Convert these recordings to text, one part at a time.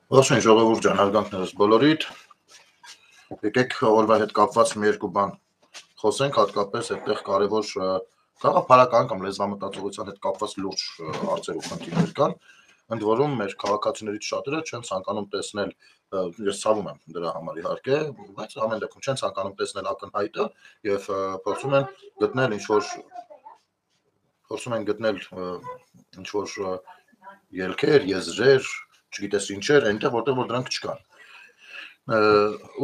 Ողջույն ժողովուրդ ջան, հարգանքներս բոլորիդ։ Եկեք օրվա հետ կապված մի երկու բան խոսենք, հատկապես այդտեղ կարևոր գաղափարական կամ լեզվամտածողության հետ կապված լուրջ հարցեր ու խնդիրներ կան, ընդ որում մեր քաղաքացիներից շատերը չեն ցանկանում տեսնել, ես ցավում եմ դրա համար իհարկե, բայց ամեն դեպքում չեն ցանկանում տեսնել ակնհայտը եւ փորձում են գտնել ինչ որ ելքեր, եզրեր, չգիտես ինչեր, այնտեղ որտեղ որ դրանք չկան։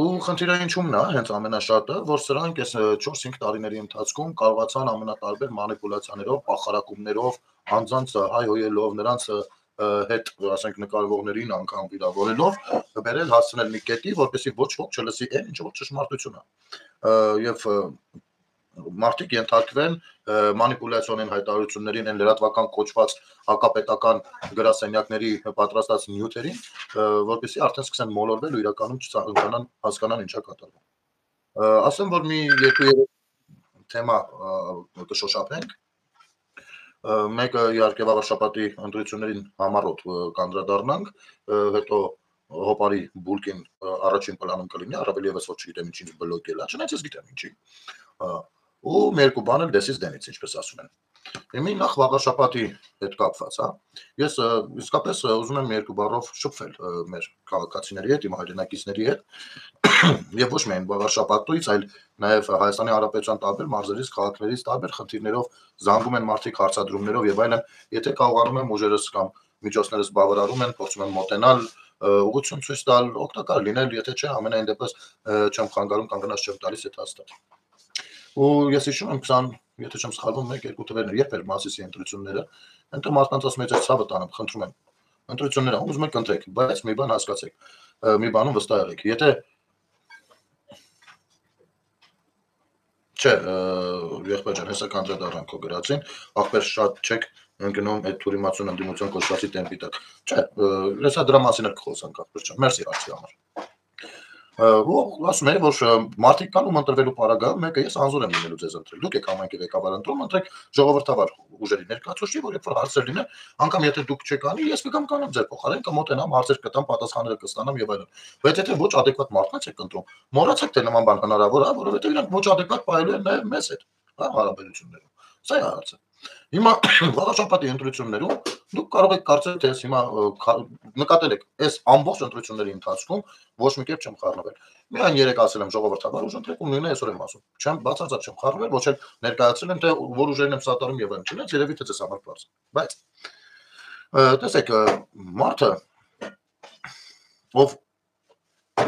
Ու խնդիրը ինչումն է, հենց ամենաշատը, որ սրանք այս 4-5 տարիների ընթացքում կարողացան ամենատարբեր մանիպուլյացիաներով, պախարակումներով, անձանց հայհոյելով, նրանց հետ, ասենք, նկարվողներին անգամ վիրավորելով, բերել հասցնել մի կետի, որպեսզի ոչ ոք չլսի այն, ինչ որ ճշմարտություն է։ Եվ մարդիկ ենթարկվեն մանիպուլյացիոն հայտարարություններին, այն լրատվական կոչված հակապետական գրասենյակների պատրաստած նյութերին, որպեսզի արդեն սկսեն մոլորվել ու իրականում հասկանան ինչա կատարվում։ Ասեմ, որ մի երկու թեմա կշոշափենք։ Մեկը իհարկե վաղ շաբաթի ընտրություններին համառոտ կանդրադառնանք, հետո հոպարի բուլկին առաջին պլանում կլինի, առավել եւս որ չգիտեմ ինչի բլոկել է, չնայած ես գիտեմ ինչի։ Ու մի երկու բան էլ դեսից դենից, ինչպես ասում են։ Իմի նախ վաղաշաբաթի հետ կապված, հա։ Ես իսկապես ուզում եմ երկու բառով շփվել մեր քաղաքացիների հետ, իմ հայրենակիցների հետ, եւ ոչ միայն վաղաշաբաթից, այլ նաեւ Հայաստանի Հանրապետության տարբեր մարզերից, քաղաքներից տարբեր խնդիրներով զանգում են մարդիկ հարցադրումներով եւ այլն, եթե կարողանում եմ ուժերս կամ միջոցներս բավարարում են, փորձում եմ մոտենալ, ուղղություն ցույց տալ, օգտակար լինել, եթե չէ, ամենայն դեպս չեմ խանգարում կամ վնաս չեմ տալիս այդ հաստատ։ Ու ես հիշում եմ 20, եթե չեմ սխալվում, 1-2 թվերներ, երբ էր մասիսի ընտրությունները, այնտեղ մարդկանց ասում եմ, ցավը տանեմ, խնդրում եմ, ընտրությունները ուզում եք ընտրեք, բայց մի բան հասկացեք, մի բանում վստահ եղեք, եթե չէ, եղբայր ջան, հեսա կանդրադառնանք քո գրածին, ախպեր շատ չեք ընկնում այդ թուրիմացիոն ընդդիմություն կոչվածի տեմպի տակ։ Չէ, հեսա դրա մասին էլ կխոսանք, ախպեր ջան, մերսի հարցի համար։ Ու ասում եմ, որ մարդիկ կան ում ընտրվելու պարագայում, մեկը ես անզոր եմ լինելու ձեզ ընտրել։ Դուք եք համայնքի ղեկավար ընտրում, ընտրեք ժողովրդավար ուժերի ներկայացուցիչ, որ երբ որ հարցեր լինեն, անգամ եթե դուք չեք անի, ես կգամ կանեմ ձեր փոխարեն, կմոտենամ, հարցեր կտամ, պատասխանները կստանամ եւ այլն։ Բայց եթե ոչ ադեկվատ մարդկանց եք ընտրում, մոռացեք թե նման բան հնարավոր է, որովհետեւ իրանք ոչ ադեկվատ պայելու են նաեւ մեզ հետ, հա, հարաբերություններում։ Սա է հարցը։ Հիմա վաղաշաբաթի ընտրություններում դուք կարող եք կարծել, թե հիմա նկատել եք, այս ամբողջ ընտրությունների ընթացքում ոչ մի կերպ չեմ խառնվել։ Միայն երեք ասել եմ ժողովրդավար ուժ ընտրեք ու նույնը այսօր եմ ասում։ Չեմ բացարձակ չեմ խառնվել, ոչ էլ ներկայացրել եմ, թե որ ուժերն եմ սատարում եւ այլն։ Չնայած երևի թե ձեզ համար բարձ։ Բայց տեսեք, մարդը ով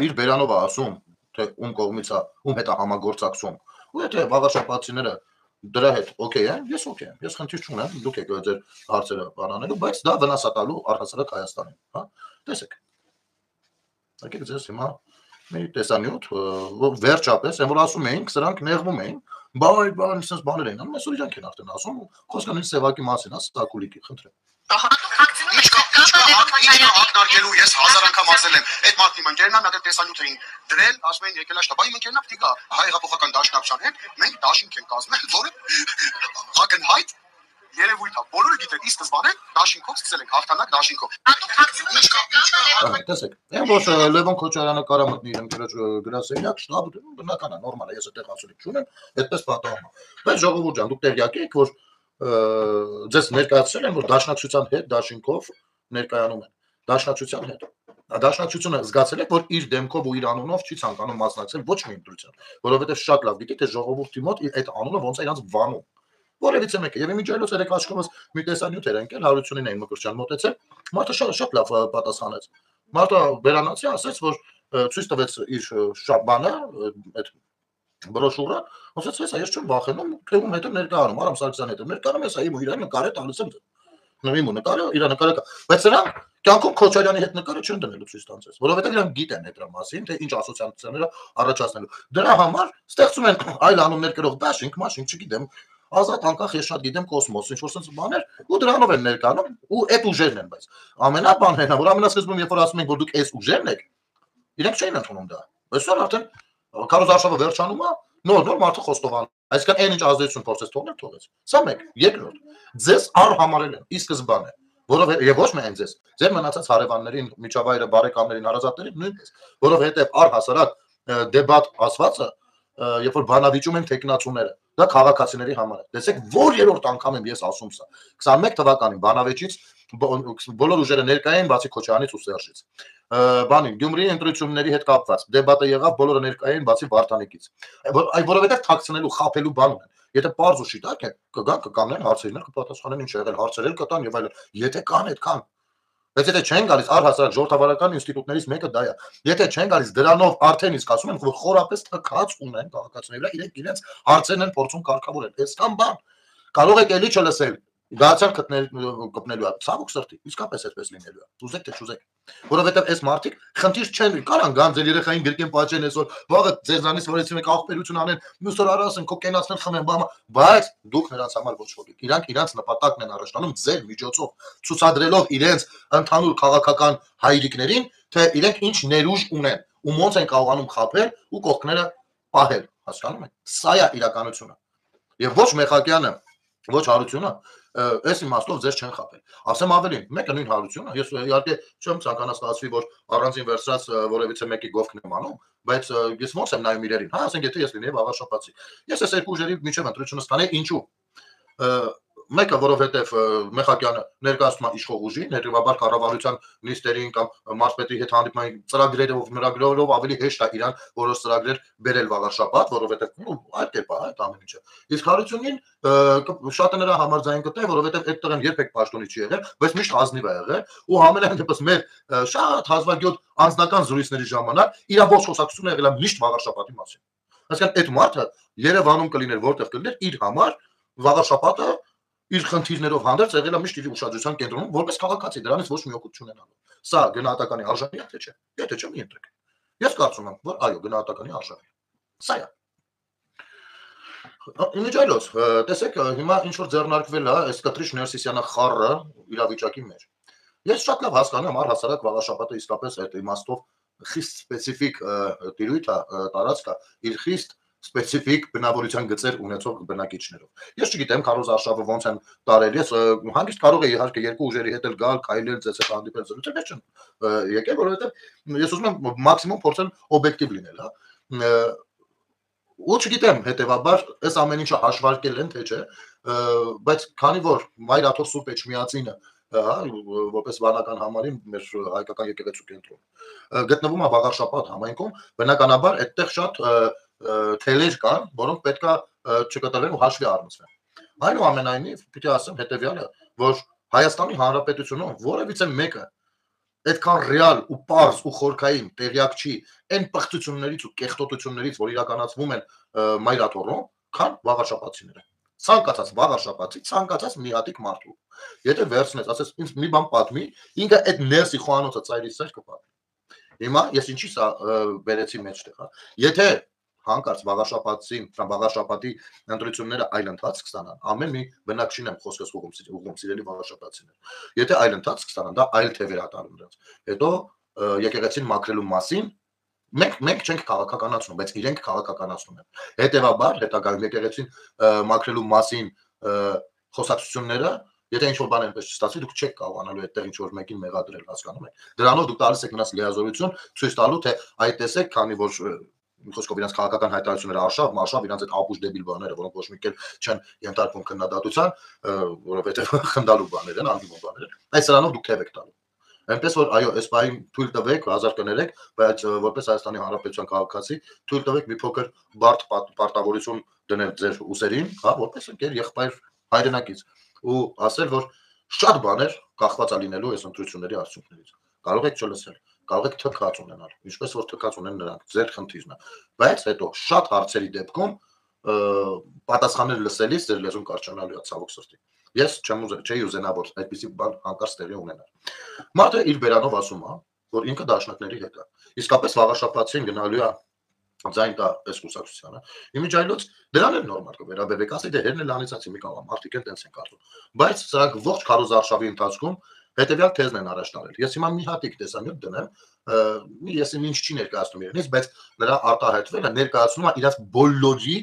իր բերանով է ասում, թե ում կողմից է, ում հետ է համագործակցում, ու եթե վաղաշաբաթցիները դրա հետ օքեյ են, ես օքեյ եմ, ես խնդիր չունեմ, դուք եք ձեր հարցերը բանանելու, բայց դա վնաս է տալու առհասարակ Հայաստանին, հա, տեսեք։ Եկեք ձեզ հիմա մի տեսանյութ, վերջապես, այն որ ասում էինք, սրանք նեղվում էին, բան, sense բաներ էին անում, այսօր իրանք են արդեն ասում, խոսքան ինչ սևակի մասին, սակուլիկի, խնդրեմ։ Ակնարկելու ես 1000 անգամ ասել եմ, այդ մարդն իմ ընկերն է, մի հատ տեսանյութ էին դրել, ասում էին եկել աշտաբա, իմ ընկերն է, պիտի գա հայ հեղափոխական դաշնակցության հետ, մենք դաշինք ենք կազմել, որը ակնհայտ երևույթ է, բոլորը գիտեն, ի սկզբանե դաշինքով սկսել ենք հաղթանակ դաշինքով։ Տեսեք, այն որ Լևոն Քոչարյանը կարա մտնի իր ընկերոջ գրասենյակ, շտաբ բնական է, նորմալ է, ես այդտեղ ասելիք չունեմ, այդպես պատահում է։ Բայց ժողովուրդ ջան, դուք տեղյակ եք, որ ձեզ ներկայացրել են, որ դաշնակցության հետ դաշինքով ներկայանում են, դաշնակցության հետ։ Դաշնակցությունը զգացել եք, որ իր դեմքով ու իր անունով չի ցանկանում մասնակցել ոչ մի ընտրության, որովհետև շատ լավ գիտի, թե ժողովրդի մոտ այդ անունը ոնց է իրանց վանում։ Որևիցե մեկը, եւ իմիջիայլոց երեք աչքումս մի տեսանյութ էր ընկել, Հարությունին էին Մկրտչյան մոտեցել, մարդը շատ լավ պատասխանեց։ Մարդը վերանացի ասեց, որ ցույց տվեց իր բանը, այդ բրոշուրը, ասեց, ես չեմ վախենում, թեւում հետ ներկայանում, Արամ Սարգսյանի հետ ներկայանում, ես իմ ու իրան նկարը տալիս եմ։ Նույն նկարը, իր նկարը կա, բայց սրանք կյանքում Քոչարյանի հետ նկարը չեն դնելու ցույց տանցես, որովհետեւ իրանք գիտեն այդ մասին, թե ինչ ասոցիացիաները առաջացնելու։ Դրա համար ստեղծում են այլ անուններ կրող դաշինք, մաշինք, չգիտեմ, ազատ անկախ ես շատ գիտեմ կոսմոս, ինչ որ sense բաներ, ու դրանով են ներկանում, ու այդ ուժերն են, բայց ամենաբանն է, որ ամենասկզբում երբ որ ասում ենք, որ դուք այս ուժերն եք, իրենք չէին ընդունում դա։ Այսօր արդեն քարոզարշավը վերջանում է, նոր մարդը խոստովանում, այսինքն այն ինչ ազդեցություն փորձեց թողնել, թողեց։ Սա մեկ, երկրորդ, ձեզ առհամարել են, ի սկզբանե Եվ ոչ միայն ձեզ, ձեր մնացած հարևաններին, միջավայրը, բարեկամներին, հարազատներին նույնպես, որովհետև առհասարակ դեբատ ասվածը, երբ որ բանավիճում են տեխնացուները, դա քաղաքացիների համար է։ Տեսեք, որ երրորդ անգամ եմ ես ասում սա։ 21 թվականին բանավեճից բոլոր ուժերը ներկայ են, բացի Քոչարյանից ու Սերժից։ Բանին Գյումրիի ընտրությունների հետ կապված դեբատը եղավ, բոլորը ներկայ են, բացի Վարդանիկից։ Որովհետև թաքցնելու, խաբելու բան ունեն։ Եթե պարզ ու շիտակ է, կգան, կկանգնեն հարցերին, կպատասխանեն ինչ եղել, հարցերել կտան եւ այլն։ Եթե կան, այդքան։ Բայց եթե չեն գալիս, առհասարակ ժողովրդավարական ինստիտուտներից մեկը դա է։ Եթե չեն գալիս, դրանով արդեն իսկ ասում եմ, որ խորապես թքած ունեն քաղաքացիների վրա, իրենք հարցերն են փորձում կարգավորել։ Այսքան բան։ Կարող եք էլի չլսել։ Գացան կպնելու է, ցավոք սրտի, իսկապես այդպես լինելու է։ Ուզեք թե չուզեք։ Որովհետև այս մարդիկ խնդիր չեն, կարան գան ձեր երեխային գրկեն պատճեն այսօր, վաղը ձեզանից որեցին եք աղբերություն անեն, մյուս օր արասեն, քո կենացնել խմեն, բայց դուք նրանց համար ոչ ոք եք։ Իրանք իրանց նպատակն են առաջ տանում ձեր միջոցով, ցուցադրելով իրենց ընդհանուր քաղաքական հայրիկներին, թե իրենք ինչ ներուժ ունեն, ու ոնց են կարողանում խաբել ու կողքները պահել, հասկանում եք։ Սա է իրականությունը։ Եվ ոչ Մեխակյանը, ոչ Հարությունը այս իմաստով ձեզ չեն խաբել։ Ասեմ ավելին, մեկը նույն Հարությունը, ես իհարկե չեմ ցանկանա ստացվի, որ առանձին վերցրած որևիցե մեկի գովքն եմ անում, բայց ես ոնց եմ նայում իրերին, հա, ասենք եթե ես լինեի վաղաշապացի։ Ես այս երկու ուժերի միջև ընտրությունը ստանեի, ինչու։ Մեկը, որովհետև Մեխակյանը ներկայացնում է իշխող ուժին, հետևաբար կառավարության նիստերին կամ մարզպետի հետ հանդիպման ծրագրերով, մրագրերով ավելի հեշտ է իրան որոշ ծրագրեր բերել վաղաշաբաթ, որովհետև այդ կերպ է այդ ամեն ինչը։ Իսկ Հարությունին շատը նրա համարձային կտա, որովհետև այդ տղան երբեք պաշտոնի չի եղել, բայց միշտ ազնիվ է եղել ու համենայն դեպս մեր շատ հազվագյուտ անձնական զրույցների ժամանակ իր ողջ խոսակցությունը եղել է միշտ վաղաշաբաթի մասին։ Այսինքն այդ մարդը Երևանում կլիներ, որտեղ կլիներ իր համար վաղաշաբաթը իր խնդիրներով հանդերձ եղել է միշտ իր ուշադրության կենտրոնում, որպես քաղաքացի, դրանից ոչ մի օգուտ չունենալու։ Սա գնահատականի արժանի է, թե չէ։ Եթե չէ, մի ընտրեք։ Ես կարծում եմ, որ այո, գնահատականի արժանի է։ Սա է։ Իմիջայլոց, տեսեք, հիմա ինչ որ ձեռնարկվել է այս Կտրիշ Ներսիսյանը խառը իրավիճակի մեջ։ Ես շատ լավ հասկանում եմ առհասարակ վաղաշաբաթը իսկապես այդ իմաստով խիստ սպეციფიկ տիրույթ է, տարածք է, իր խիստ սպეციფიկ բնավորության գծեր ունեցող բնակիչներով։ Ես չգիտեմ Քարոզ Արշավը ոնց են տարել, ես հանգիստ կարող եմ իհարկե երկու ուժերի հետ էլ գալ, քայլել, ձեզ հետ հանդիպել, զրուցել, ես չեմ եկել, որովհետև ես ուզում եմ մաքսիմում փորձել օբյեկտիվ լինել, հա։ Ու չգիտեմ, հետեւաբար այս ամեն ինչը հաշվարկել են, թե չէ, բայց քանի որ Մայր Աթոռ Սուրբ Էջմիածինը, հա, որպես վանական համարին մեր հայկական եկեղեցու կենտրոն գտնվում է Վաղարշապատ համայնքում, բնականաբար այդտեղ շատ թելեր կան, որոնք պետքա չկատարվեն ու հաշվի առնվեն։ Այնուամենայնիվ, պիտի ասեմ հետեւյալը, որ Հայաստանի Հանրապետությունում որևիցե մեկը այդքան ռեալ ու պարզ ու խորքային տեղյակ չի այն պղծություններից ու կեղտոտություններից, որ իրականացվում են Մայր Աթոռում, քան վաղաշապացիները։ Ցանկացած վաղաշապացի, ցանկացած մի հատիկ մարդու։ Եթե վերցնես, ասես ինձ մի բան պատմի, ինքը այդ ներսի խոհանոցը ծայրից ծայր կպատմի։ Հիմա ես ինչի սա բերեցի մեջտեղ, հա։ Եթե հանկարծ վաղաշապացին, կամ վաղաշապատի ընտրությունները այլ ընթացք կստանան, ամեն մի բնակչին եմ խոսքս ուղղում սիրելի վաղաշապացիներ։ Եթե այլ ընթացք կստանան, դա այլ թևեր ատանում դրանց։ Հետո եկեղեցին մաքրելու մասին մենք չենք քաղաքականացնում, բայց իրենք քաղաքականացնում են։ Հետևաբար հետագայում եկեղեցին մաքրելու մասին խոսակցությունները, եթե ինչ-որ բան այնպես չստացվի, դուք չեք կարողանալու այդտեղ ինչ-որ մեկին մեղադրել, հասկանում եք։ Դրանով դուք տալիս եք նրանց լիազորություն ցույց տալու, թե այդ տեսեք, քանի որ խոսքով իրանց քաղաքական հայտարարությունները արշավ իրանց այդ ապուշ դեբիլ բաները, որոնք ոչ մի կերպ չեն ենթարկվում քննադատության, որովհետև խնդալու բաներ են, անդիմոն բաներ են։ Այս սրանով դուք թև եք տալու։ Այնպես որ այո, այս բային թույլ տվեք, հազար կներեք, բայց որպես Հայաստանի Հանրապետության քաղաքացի թույլ տվեք մի փոքր բարդ պարտավորություն դնել ձեր ուսերին, հա, որպես ընկեր եղբայր հայրենակից ու ասել, որ շատ բաներ կախված է լինելու այս ընտրությունների արդյունքներից։ Կարող եք չլսել, կարող եք թքած ունենալ, ինչպես որ թքած ունեն նրանք, ձեր խնդիրն է, բայց հետո շատ հարցերի դեպքում պատասխաններ լսելիս ձեր լեզուն կարճանալու է, ցավոք սրտի։ Ես չէի ուզենա, որ այդպիսի բան հանկարծ տեղի ունենա։ Մարդը իր բերանով ասում է, որ ինքը դաշնակների հետ է։ Իսկապես վաղաշապացին գնալու է ձայն տա այս կուսակցությանը։ Իմիջայլոց դրան էլ նորմալ կվերաբերվեք, ասի դե հերն էլ անիծացի մի կողմ, մարդիկ են տենց են կարծում։ Բայց սրանք ողջ Քարոզ Արշավի ընթացքում հետեւյալ թեզն են առաջ տանել։ Ես հիմա մի հատիկ տեսանյութ դնեմ, ես ինչ չի ներկայացնում իրենից, բայց նրա արտահայտվելը ներկայացնում է իրաց բոլորի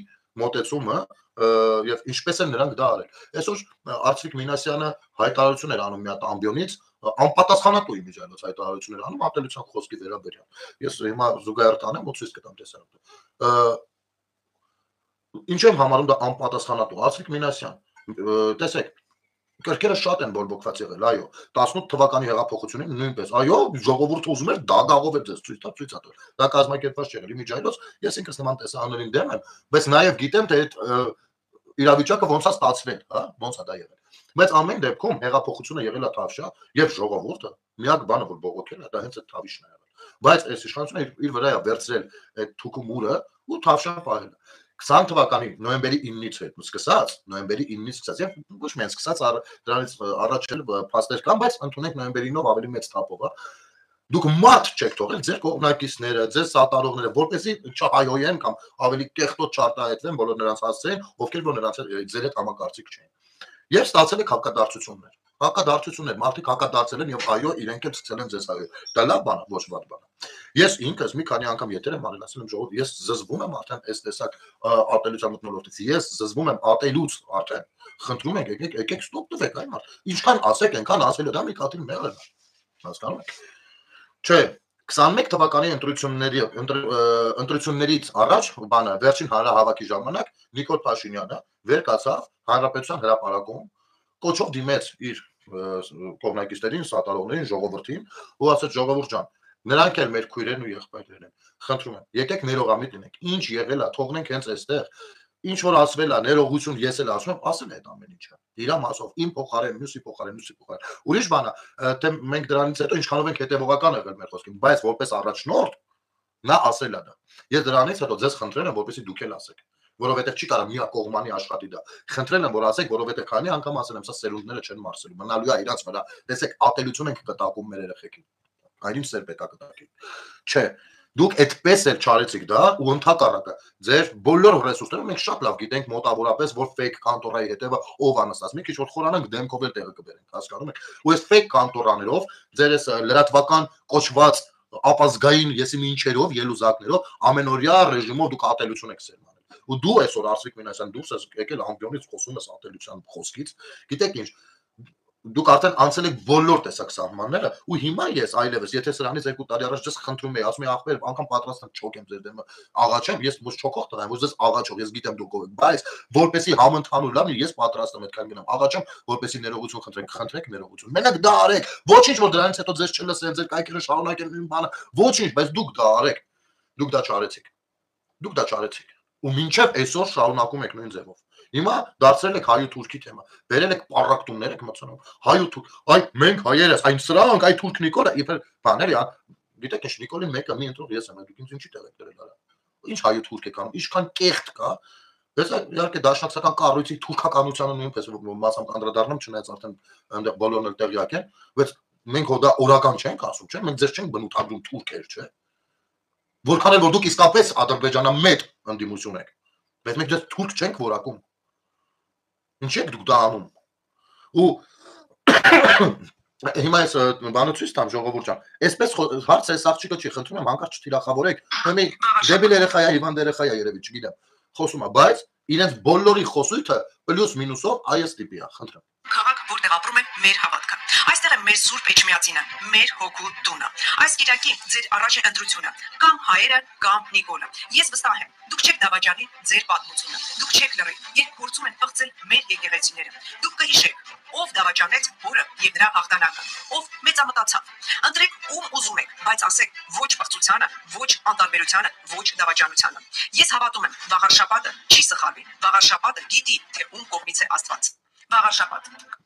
մոտեցումը եւ ինչպես են նրանք դա արել։ Այսօր Արծվիկ Մինասյանը հայտարարություն էր անում մի հատ ամբիոնից, անպատասխանատու իմիջիայլոց հայտարարություն էր անում ատելության խոսքի վերաբերյալ։ Ես հիմա զուգահեռ տանեմ ու ցույց կտամ տեսանյութը։ Ինչ եմ համարում դա անպատասխանատու։ Արծվիկ Մինասյան, տեսեք, կրկերը շատ են բորբոքված եղել, այո, 18 թվականի հեղափոխությունին նույնպես, այո, ժողովուրդը ուզում էր դագաղով էր ձեզ ցույց տալ։ Դա կազմակերպված չէր իմիջիայլոց, ես ինքս նման տեսարաններին դեմ եմ, բայց նաև գիտեմ, թե այդ իրավիճակը ոնց է ստացվել, հա, ոնց է դա եղել։ Բայց ամեն դեպքում հեղափոխությունը եղել է թավշյա եւ ժողովուրդը միակ բանը որ բողոքել է, դա հենց այդ թավիշն է եղել։ Բայց այս իշխանությունը իր վրա է վերցրել այդ թուկու մուրը ու թավշյա պահել է։ 20 թվականի նոյեմբերի 9-ից հետ սկսած, նոյեմբերի 9-ից սկսած, եւ ոչ միայն սկսած դրանից առաջ էլ փաստեր կան, բայց ընդունենք նոյեմբերի 9-ով ավելի մեծ թափով, դուք մարդ չեք թողել ձեր կողմնակիցները, ձեր սատարողները, որպեսզի չհայոյեն կամ ավելի կեղտոտ չարտահայտվեն բոլոր նրանց հասցեին, ովքեր որ նրանց ձեր հետ համակարծիք չեն։ Եվ ստացել եք հակադարձություններ։ Հակադարձություններ, մարդիկ հակադարձել են եւ այո, իրենք էլ ցցել են ձեզ հայոյ։ Դա լավ բան է, ոչ վատ բան է։ Ես ինքս մի քանի անգամ եթեր եմ արել, ասել եմ ժողովուրդ, ես զզվում եմ արդեն այս տեսակ ատելության մթնոլորտից։ Ես զզվում եմ ատելուց արդեն։ Խնդրում եք, եկեք ստոպ տվեք, այ մարդ։ Ինչքան ասեք, այնքան ասել է, դա մի քաթին մեղր է։ Հասկանում եք։ Չէ, 21 թվականի ընտրություններից առաջ բանը վերջին հանրահավաքի ժամանակ Նիկոլ Փաշինյանը վեր կացավ Հանրապետության հրապարակում կոչով դիմեց իր կողմնակիցներին, սատարողներին, ժողովրդին ու ասաց ժողովուրդ ջան, նրանք էլ մեր քույրերն ու եղբայրներն են։ Խնդրում եմ, եկեք ներողամիտ լինենք։ Ինչ եղել է, թողնենք հենց այստեղ։ Ինչ որ ասվել է, ներողություն ես էլ ասում եմ, ասել է այդ ամեն ինչը։ Իրա մասով, իմ փոխարեն, մյուսի փոխարեն, մյուսի փոխարեն։ Ուրիշ բան է, թե մենք դրանից հետո ինչքանով ենք հետևողական եղել մեր խոսքին, բայց որպես առաջնորդ նա ասել է դա։ Ես դրանից հետո ձեզ խնդրել եմ, որպեսզի դուք էլ ասեք, որովհետև չի կարող միակողմանի աշխատի դա։ Խնդրել եմ, որ ասեք, որովհետև քանի անգամ ասել եմ, սա սերունդները չեն մարսելու, մնալու է իրանց վրա։ Տեսեք, ատելություն ենք կտակում մեր երեխեքին։ Այդին սեր պետք է կտակի։ Չէ, դուք այդպես էլ չարեցիք դա ու ընդհակառակը ձեր բոլոր ռեսուրսները մենք շատ լավ գիտենք մոտավորապես որ fake կանտորայի հետևը ով է նստած մի քիչ որ խորանանք դեմքով էլ տեղը կբերենք հասկանում եք ու այս fake կանտորաներով ձեր այս լրատվական կոչված ապազգային եսի ինչերով ելուզակներով ամենօրյա ռեժիմով դուք ատելություն եք սերմանել ու դու այսօր Արծվիկ Մինասյան դուրս ես եկել ամբիոնից խոսում ես ատելության խոսքից գիտեք ինչ դուք արդեն անցել եք բոլոր տեսակ սահմանները ու հիմա ես այլևս եթե սրանից 2 տարի առաջ ես խնդրում եի ասում եի ախպեր անգամ պատրաստ եմ չոքեմ ձեր դեմը աղաչեմ ես ոչ չոքող տղա եմ ոչ ես աղաչող ես գիտեմ դուք ով եք բայց որպեսի համընդհանուր լավ ես պատրաստ եմ այդքան գնամ աղաչեմ որպեսի ներողություն խնդրեք ներողություն մենակ դա արեք ոչինչ որ դրանից հետո ձեզ չլսեն ձեր կայքերը շարունակեն նույն բանը ոչինչ բայց դուք դա արեք դուք դա չարեցիք ու մինչև այսօր շարունակում եք նույն ձևով Հիմա դարձրել եք հայ-թուրքի թեմա։ Բերել եք պարակտումներ եք մտցնում։ Հայ-թուրք, այ մենք հայերս, այն սրանք, այ թուրք Նիկոլը, իբր բաներ է, գիտեք ինչ Նիկոլին մեկը մի ընտրող ես եմ, դուք ինձ ինչի տեղ եք դրել արա։ Ինչ հայ-թուրք եք անում, ինչքան կեղտ կա։ Բայց իհարկե դաշնակցական կառույցի թուրքականությունը նույնպես մասամբ անդրադառնում, չնայած արդեն այնտեղ բոլորն էլ տեղյակ են, բայց մենք հո դա օրական չենք ասում, չէ՞, մենք ձեզ չենք բնութագրում թուրքեր, չէ՞։ Որքան էլ որ դուք իսկապես ադրբեջանամետ ընդդիմություն եք, բայց մենք ձեզ թուրք չենք որակում։ Ինչ եք դուք դա անում։ Ու հիմա այս բանը ցույց տամ ժողովուրդ ջան։ Այսպես հարցը այս աղջիկը չի, խնդրում եմ հանկարծ չթիրախավորեք։ Մի դեբիլ երեխա է, հիվանդ երեխա է երևի, չգիտեմ։ Խոսում է, բայց իրենց բոլորի խոսույթը պլյուս մինուսով այս տիպի է, խնդրեմ։ Քաղաք, որտեղ ապրում է մեր հավատքը։ Այստեղ է մեր Սուրբ Էջմիածինը, մեր հոգու տունը։ Այս գիտակի ձեր առաջ է ընտրությունը, կամ հայերը, կամ Նիկոլը։ Ես վստահ եմ, դուք չեք դավաճանի ձեր պատմությունը։ Դուք չեք լռի, երբ փորձում են փղծել մեր եկեղեցիները։ Դուք կհիշեք, ով դավաճանեց հորը եւ նրա հաղթանակը, ով մեծամտացավ։ Ընտրեք ում ուզում եք, բայց ասեք ոչ փղծությանը, ոչ անտարբերությանը, ոչ դավաճանությանը։ Ես հավատում եմ, վաղարշապատը չի սխալվի։ Վաղարշապատը գիտի, թե ում կողմից է Աստված։ Վաղարշապատ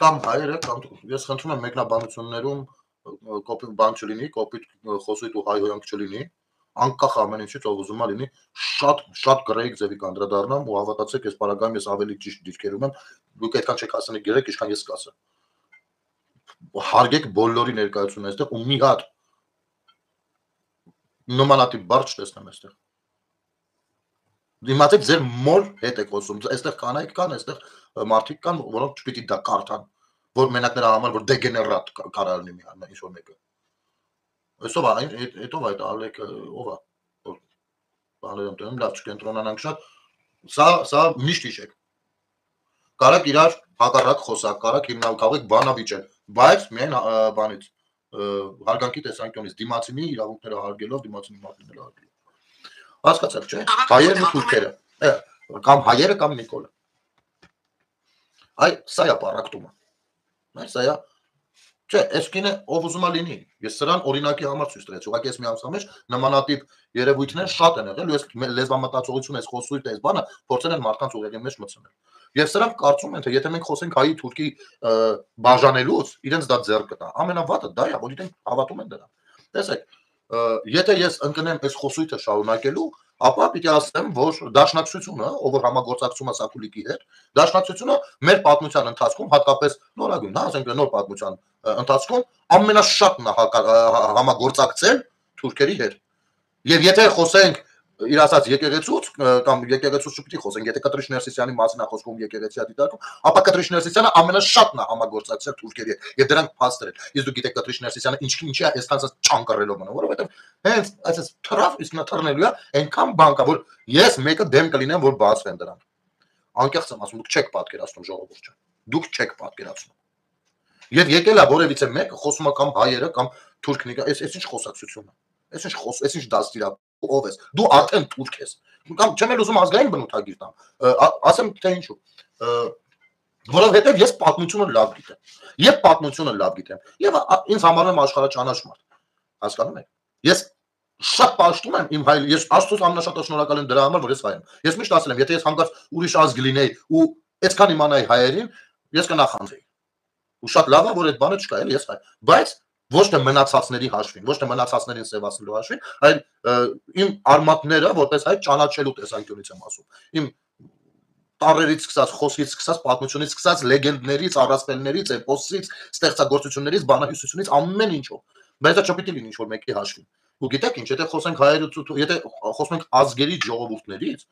կամ հայերը կամ ես խնդրում եմ մեկնաբանություններում կոպիտ բան չլինի, կոպիտ խոսույթ ու հայհոյանք չլինի, անկախ ամեն ինչից ով ուզում է լինի, շատ գրեիք ձևի կանդրադառնամ ու հավատացեք, ես պարագայում ես ավելի ճիշտ դիրքերում եմ, դուք այդքան չեք ասանի գրեք, ինչքան ես կասեմ։ Հարգեք բոլորի ներկայությունը այստեղ ու մի հատ նոմանատիվ բառ չտեսնեմ այստեղ։ Դիմացեք ձեր մոր հետ եք խոսում, այստեղ կանայք կան, այստեղ մարդիկ կան, որոնք չպիտի դա կարդան, որ մենակ նրա համար որ դեգեներատ կարա լինի մի ինչ որ մեկը։ Այսով է, հետո այդ Ալեկը ով է։ Բաներում տենում լավ չկենտրոնանանք շատ Սա միշտ հիշեք։ Կարակ իրար հակառակ խոսակ, կարակ հիմնավորեք բանավիճել, բայց միայն բանից հարգանքի տեսանկյունից դիմացինի իրավունքները հարգելով, դիմացինի մարտիները հարգելով։ Հասկացաք, չէ՞։ Հայերն ու թուրքերը, կամ հայերը կամ Նիկոլը։ Այ սա է պարակտումը։ Սա է Չէ, այս կինը ով ուզում է լինի։ Ես սրան օրինակի համար ցույց տվեցի։ Ուղղակի ես մի ամսվա մեջ նմանատիպ երևույթներ շատ են եղել, ու ես լեզվամտածողություն ես խոսույթ այս բանը փորձել են մարդկանց ուղեղի մեջ մտցնել։ Եվ սրանք կարծում են, թե եթե մենք խոսենք հայի թուրքի բաժանելուց, իրենց դա ձեռ կտա։ Ամենավատը դա է, որ իրենք հավատում են դրան։ Տեսեք, եթե ես ընկնեմ այս խոսույթը շարունակելու, ապա պիտի ասեմ, որ դաշնակցությունը, ով որ համագործակցում է Սաքուլիկի հետ, դաշնակցությունը մեր պատմության ընթացքում, հատկապես նորագույն, ասենք նոր պատմության ընթացքում ամենաշատն է համագործակցել թուրքերի հետ։ Եվ եթե խոսենք իր ասած եկեղեցուց կամ եկեղեցուց չպիտի խոսենք, եթե Կտրիշ Ներսիսյանի մասին է խոսքում եկեղեցիա դիտարկում, ապա Կտրիշ Ներսիսյանը ամենաշատն է համագործակցել թուրքերի հետ եւ դրանք փաստեր են։ Իսկ դուք գիտեք Կտրիշ Ներսիսյանը ինչի է այսքան չանկռելով մնում, որովհետեւ հենց այսպես թրավ իսկ նա թռնելու է այնքան բան կա, որ ես մեկը դեմ կլինեմ, որ բացվեն դրան։ Անկեղծ եմ ասում, դուք չեք պատկերացնում ժողովուրդ ջան։ Դուք չեք պատկերացնում։ Եվ եկել է որևիցե մեկը խոսում է կամ հայերը կամ թուրքնիկը, այս ինչ խոսակցությունն է։ Այս ինչ դաստիարակ ով ես։ Դու արդեն թուրք ես։ Կամ չեմ էլ ուզում ազգային բնութագիր տամ։ Ասեմ թե ինչու։ Որովհետև ես պատմությունը լավ գիտեմ։ Եվ պատմությունը լավ գիտեմ։ Եվ ինձ համար եմ աշխարհաճանաչ մարդ։ Հասկանում եք։ Ես շատ պաշտում եմ իմ հայ, ես Աստծոս ամենաշատը շնորհակալ եմ դրա համար, որ ես հայ եմ։ Ես միշտ ասել եմ, եթե ես հանկարծ ուրիշ ազգ լինեի ու այդքան իմանայի հայերին, ես կնախանձեի։ Ու շատ լավ է, որ այդ բանը չկա, էլի ես հայ։ Բայց ոչ թե մնացածների հաշվին, ոչ թե մնացածներին սևացնելու հաշվին, այլ իմ արմատները, որպես հայ ճանաչելու տեսանկյունից եմ ասում։ Իմ տարերից սկսած, խոսքից սկսած, պատմությունից սկսած, լեգենդներից, առասպելներից, էպոսից, ստեղծագործություններից, բանահյուսությունից ամեն ինչով։ Բայց դա չպիտի լինի ինչ-որ մեկի հաշվին։ Ու գիտեք ինչ, եթե խոսենք հայերից, եթե խոսում ենք ազգերի ժողովուրդներից,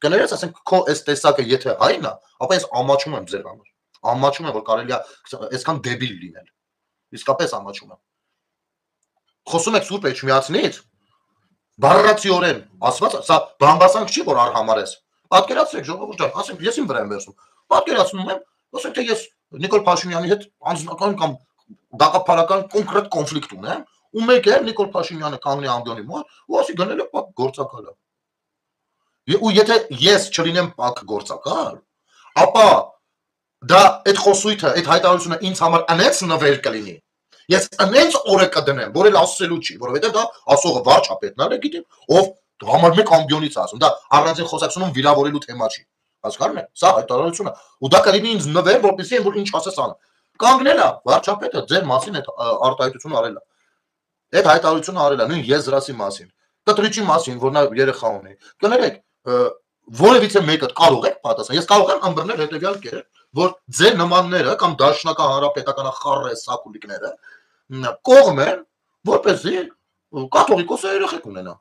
կներես ասենք քո այս տեսակը եթե հայն է, ապա ես ամաչում եմ ձեր համար։ Ամաչում եմ, որ կարելի է այսքան դեբիլ լինել։ Իսկապես ամաչում եմ։ Խոսում եք Սուրբ Էջմիածնից, բառացիորեն ասված, սա բամբասանք չի, որ արհամարես։ Պատկերացրեք ժողովուրդ ջան, ասենք ես իմ վրա եմ վերցնում։ Պատկերացնում եմ, ասենք թե ես Նիկոլ Փաշինյանի հետ անձնական կամ դակապարական կոնկրետ կոնֆլիկտ ունեմ, ու մեկ է Նիկոլ Փաշինյանը կանգնի ամբիոնի մոտ, ու ասի գնել է պակ գործակալը։ Ու եթե ես չլինեմ պակ գործակալ, ապա դա այդ խոսույթը, այդ հայտարարությունը ինձ համար անեց նվեր կլինի։ Ես անենց օրը կդնեմ, որ էլ ասելու չի, որովհետև դա ասողը վարչապետն է, գիտեմ, ով համար մեկ ամբիոնից ասում, դա առանձին խոսակցությունում վիրավորելու թեմա չի։ Հասկանում եք, սա հայտարարություն է, ու դա կլինի ինձ նվեր, որպեսզի որ ինչ ասես անը։ Կանգնել է վարչապետը ձեր մասին այդ արտահայտությունը արել է։ Այդ հայտարարությունը արել է նույն Եզրասի մասին, Կտրիչի մասին, որ նա երեխա ունի։ Կներեք, որևիցե մեկը կարող է պատասխանել։ Ես կարող եմ ըմբռնել հետևյալ կերպ, որ ձեր նմանները կամ դաշնակա հանրապետական խառը Սաքուլիկները կողմ են, որպեսզի կաթողիկոս երեխեք ունենան,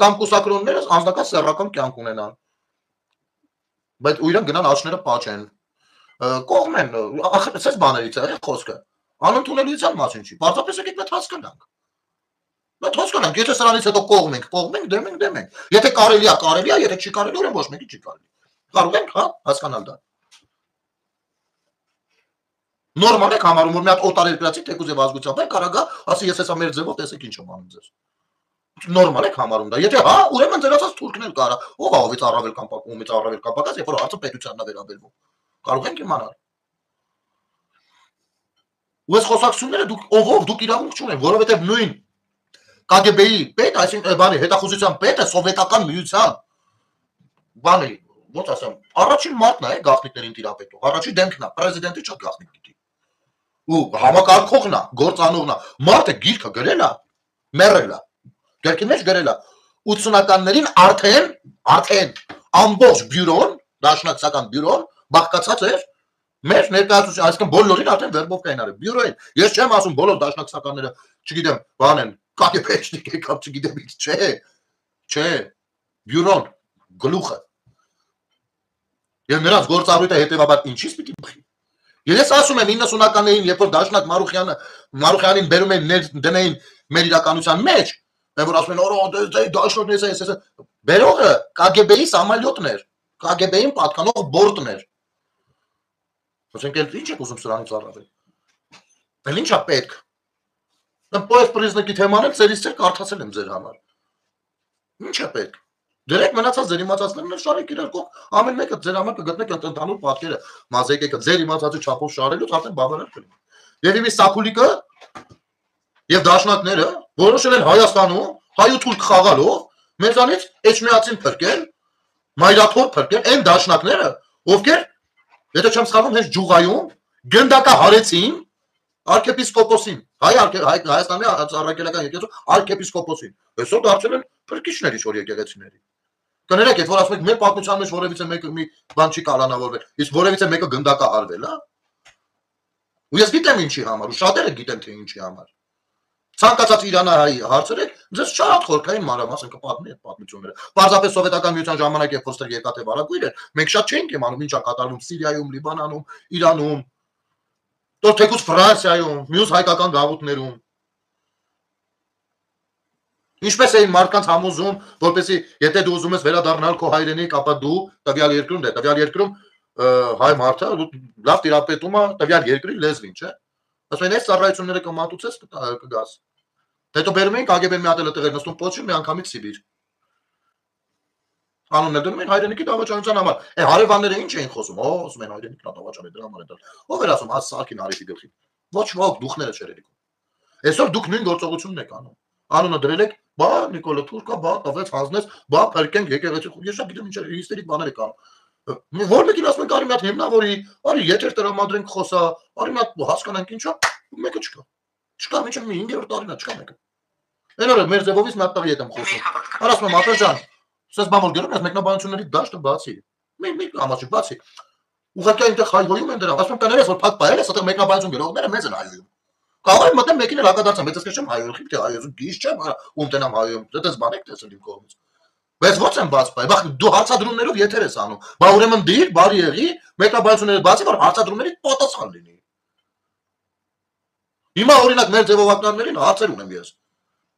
կամ կուսակրոնները անձնական սեռական կյանք ունենան, բայց ու իրենք գնան աչքները պաչեն, կողմ են, ասես բաներից է խոսքը, անընդունելիության մասին չի, պարզապես եկեք մեծ հասկանանք, եթե սրանից հետո կողմ ենք, դեմ ենք, եթե կարելի է, եթե չի կարելի, ուրեմն ոչ մեկի չի կարելի, կարող ենք, հա, հասկանալ դա։ Նորմալ եք համարում, որ մի հատ օտարերկրացի թեկուզ եւ ազգությամբ կարող գա, ասի ես հեսա մեր ձևով տեսեք ինչ եմ անում ձեզ։ Նորմալ եք համարում դա։ Եթե հա, ուրեմն ձեր ասած թուրքն էլ կարա։ Ով է ովից առավել կամ ումից առավել կապակած, երբ որ հարցը պետությանն է վերաբերվում։ Կարող ենք իմանալ։ Ու այս խոսակցությունները դուք իրավունք չունեք, որովհետեւ նույն KGB-ի պետ, այսինքն բանի հետախուզության պետը սովետական միության բանի, ոնց ասեմ, առաջին մարտն է գաղտնիքներին տիրապետող, առաջին դեմքն է, պրեզիդենտի չէ գաղտնիք գիտի։ Ու համակարգողն է, գործանողն է, մարդը գիրքը գրել է, մեռել է, գրքի մեջ գրել է 80-ականներին արդեն ամբողջ բյուրոն, դաշնակցական բյուրոն բաղկացած էր մեր ներկայացուցիչ, այսինքն բոլորին արդեն վերբովկային արել, բյուրոին։ Ես չեմ ասում բոլոր դաշնակցականները, չգիտեմ, բան են, կապեչնիկ եկավ, չգիտեմ ինչ, չէ, բյուրոն, գլուխը։ Եվ նրանց գործառույթը հետևաբար ինչից պիտի բխի։ Ես ասում եմ 90-ականներին, երբ որ Դաշնակ Մարուխյանին բերում են դնեին մեր իրականության մեջ, որ ասում են, դաշնոկն էս, բերողը KGB-ի սամալյոտն էր, KGB-ին պատկանող բորտներ։ Ասենք էլ ինչ եք ուզում սրանից առավել։ Էլ ինչա պետք։ Պոետ պրիզնիկի թեման էլ ծերից ծեր կարդացել եմ ձեր համար։ Ինչա պետք։ Դրեք մնացած ձեր իմացածներն շարեք իրար կողք, ամեն մեկը ձեր համար կգտնեք ընդհանուր պատկերը, մազեկեկը ձեր իմացածի չափով շարելուց արդեն բավարար կլինի։ Եվ իմի սակուլիկը եւ դաշնակները որոշել են Հայաստանում հայութուլ խաղալով մեզանից էջմիածին փրկել, մայրաթոր փրկել այն դաշնակները, ովքեր, եթե չեմ սխալվում, հենց ջուղայում գնդակահարեցին արքեպիսկոպոսին, Հայաստանի առաքելական եկեղեցու արքեպիսկոպոսին։ Այսօր դարձել են փրկիչներ ինչ-որ եկեղեցիների։ Կներեք, եթե որ ասում եք մեր պատմության մեջ որևիցե մեկը մի բան չի կալանավորվել, իսկ որևիցե մեկը գնդակահարվել, հա։ Ու ես գիտեմ ինչի համար, ու շատերը գիտեն թե ինչի համար։ Ցանկացած իրանահայի հարցերեք, ձեզ շատ խորքային մանրամասն կպատմի այդ պատմությունները։ Պարզապես սովետական միության ժամանակ երբ Ֆոստեր եկատե վարագույր էր, մենք շատ չէինք իմանում ինչա կատարվում Սիրիայում, Լիբանանում, Իրանում, Դոր թեկուզ Ֆրանսիայում, մյուս հայկական գաղութներում։ Ինչպես էին մարդկանց համոզում, որպեսզի եթե դու ուզում ես վերադառնալ քո հայրենիք, ապա դու տվյալ երկրում դե, տվյալ երկրում հայ մարդը լավ տիրապետում է տվյալ երկրի լեզվին, չէ՞։ Ասում են այս ծառայությունները կմատուցես կգաս։ Հետո բերում էին KGB մի հատ էլ տղեր նստում փոչի մի անգամից Սիբիր։ Անունը դնում են հայրենիքի դավաճանության համար։ Հարևանները ինչ էին խոսում։ Ասում են հայրենիքն է դավաճան է դրա համար են դրել։ Ո՞վ էր ասում, աս Սարգին Արիֆի գլխին։ Ոչ ոք դուխները չեր ելիքում։ Այսօր դուք նույն գործողությունն եք անում։ Անունը դրել եք, բա Նիկոլա Թուրքա, բա տվեց հանձնեց, բա փրկենք եկեղեցի։ Ես շատ գիտեմ ինչ հիստերիկ բաներ եք անում։ Որ մեկին ասում են արի մի հատ հիմնավորի, արի եթեր տրամադրենք խոսա, արի մի հատ հասկանանք ինչա, մեկը չկա։ Չկա, ինչ մի 5-րդ տարին է, չկա մեկը։ Այն օրը մեր ձևովից մի հատ տղի հետ եմ խոսում։ Ասում եմ ապա ջան, սես բամոր գրում ես մեկնաբանությունների դաշտը բացի։ Մի ամաչի բացի։ Ուղղակի այնտեղ հայհոյում են դրա։ Ասում եմ կներես որ փակ բայել ես, այդտեղ մեկնաբանություն գրողները մեզ են հայհոյում։ Կարող եմ մտեմ մեկին էլ հակադարձեմ, բայց ես չեմ հայհոյում, թե հայհոյում գիժ չեմ, ում տնամ հայհոյում։ Դες բանեք տեսել իմ կողմից։ Բայց ո՞ց եմ բաց բայ։ Բախ դու հարցադրումներով եթեր ես անում։ Բա ուրեմն դիր, բարի եղի, մեկնաբանությունները բացի, որ հարցադրումների պատասխան լինի։ Հիմա օրինակ մեր ձևովակներներին հարցեր ունեմ ես։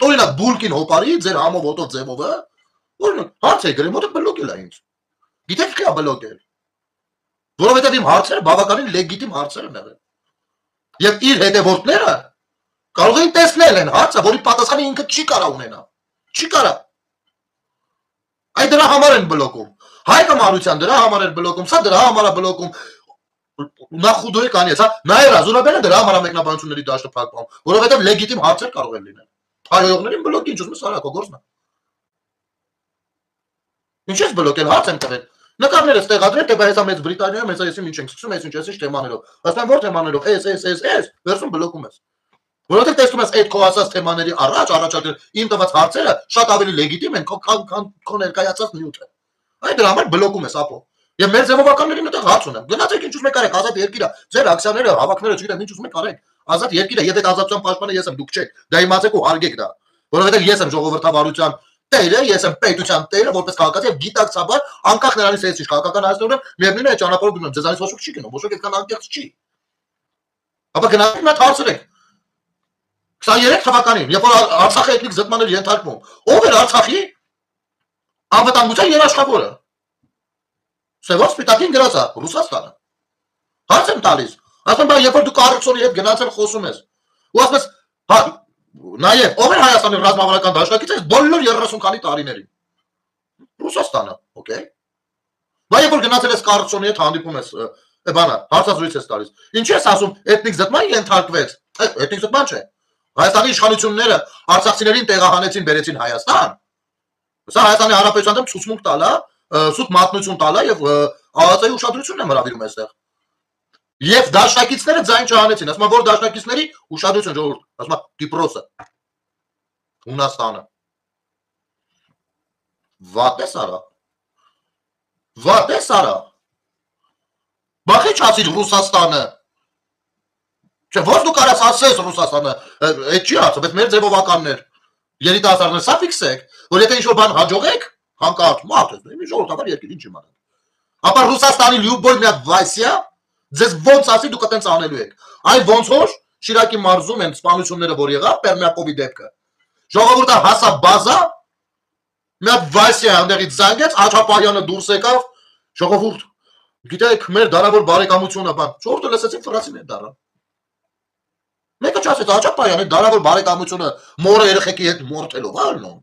Օրինակ բուլկին հոպարի ձեր համով ոտով ձևով է։ Օրինակ հարց է գրեմ, ոտը բլոկել է ինձ։ Գիտեք քիա բլոկել։ Որովհետև իմ հարցերը բավականին լեգիտիմ հարցեր են եղել։ Եվ իր հետևորդները կարող են տեսնել են հարցը, որի պատասխանը ինքը չի կարա ունենա։ Չի կարա։ Այդ դրա համար են բլոկում։ Հայկը Մարության դրա համար էր բլոկում, սա դրա համար է բլոկում։ Նախուդոյ կանից, հա, նայր Ազուրաբյանը դրա համար է մեկնաբանությունների դաշտը փակվում, որովհետև լեգիտիմ հարցեր կարող են լինել։ Հայողներին բլոկի, ինչ ուզում ես արա, քո գործն է։ Ինչ ես բլոկել, հարց եմ տվել։ Նկարները ստեղադրել, թե բայց Մեծ Բրիտանիայում հեսա եսիմ ինչ ենք սկսում, այս թեմաներով։ Ասում որ թեմաներով, վերցում բլոկում ես։ Որովհետև տեսնում ես այդ քո ասած թեմաների առաջարկել իմ տված հարցերը շատ ավելի լեգիտիմ են, քան քո ներկայացած նյութը։ Այդ դրա համար բլոկում ես ապո։ Եվ մեր ձևովականներին մտեղ հարց ունեմ։ Գնացեք ինչ ուզում եք արեք, ազատ երկիր է։ Ձեր ակցիաները, հավաքները, չգիտեմ, ինչ ուզում եք արեք։ Ազատ երկիր է, եւ այդ ազատության պաշտպանը ես եմ, դուք չեք։ Դա իմացեք ու հարգեք դա։ Որովհետև ես եմ ժողովրդավարության տերը, ես եմ պետության տերը, որպես քաղաքացի եւ գիտակցաբար անկախ նրանից ես ինչ քաղաքական հայացքով եմ, միևնույն է ճանապարհով գնում, ձեզանից ոչ ոք չի գնում, ոչ ոք այդքան անկեղծ չի։ Ապա գնացեք նա հարցրեք։ 23 թվականին, երբ որ Արցախի էթնիկ զտմաններ ենթարկվում, ով էր Արցախի անվտանգության երաշխավորը։ Սևով սպիտակին գրած է Ռուսաստանը։ Հարց եմ տալիս։ Ասում եմ, երբ որ դու Կարլսոնի հետ գնացել խոսում ես, ու ասում ես, հա, նաև ով էր Հայաստանի ռազմավարական դաշնակիցը բոլոր 30 քանի տարիներին։ Ռուսաստանը, օքեյ։ Բայց երբ որ գնացել ես Կարլսոնի հետ հանդիպում ես, բանա, հարցազրույց ես տալիս։ Ինչի ես ասում, էթնիկ զտման ենթարկվեց։ Էթնիկ զտման չէ։ Հայաստանի իշխանությունները արցախցիներին տեղահանեցին, բերեցին Հայաստան։ Սա Հայաստանի Հանրապետության դեմ ցուցմունք տալա, սուտ մատնություն տալա եւ ԱԱԾ-ի ուշադրությունն է հրավիրում այստեղ։ Եվ դաշնակիցները ձայն չհանեցին, ասում որ դաշնակիցների ուշադրություն ժողովուրդ, ասում Դիպրոսը, Հունաստանը։ Վատ է սարա։ Բախի չասիր Ռուսաստանը։ Չէ, ոչ դու կարաս ասես Ռուսաստանը, այդ չի ասում, բայց մեր ձևովականներ, երիտասարդներ, սա ֆիքսեք, որ եթե ինչ-որ բան հաջողեք, հանկարծ մարդ ես, մի ժողովրդական երկիր ինչ իմանալ։ Ապա Ռուսաստանի լյուբոյ մի հատ վասիա, ձեզ ոնց ասի դուք այդպես անելու եք։ Այ ոնց որ Շիրակի մարզում են սպանությունները, որ եղավ Պերմյակովի դեպքը։ Ժողովուրդը հասա բազա, մի հատ վասիա այնտեղից զանգեց, Աչապահյանը դուրս եկավ, Ժողովուրդ, գիտեք, մեր դարավոր բարեկամությունը բան, ժողովուրդը լսեցին ֆրանսիներ դառան։ Մեկը չասեց Աջապայանի դարավոր բարեկամությունը մորը երեխեքի հետ մորթելով, ալնում։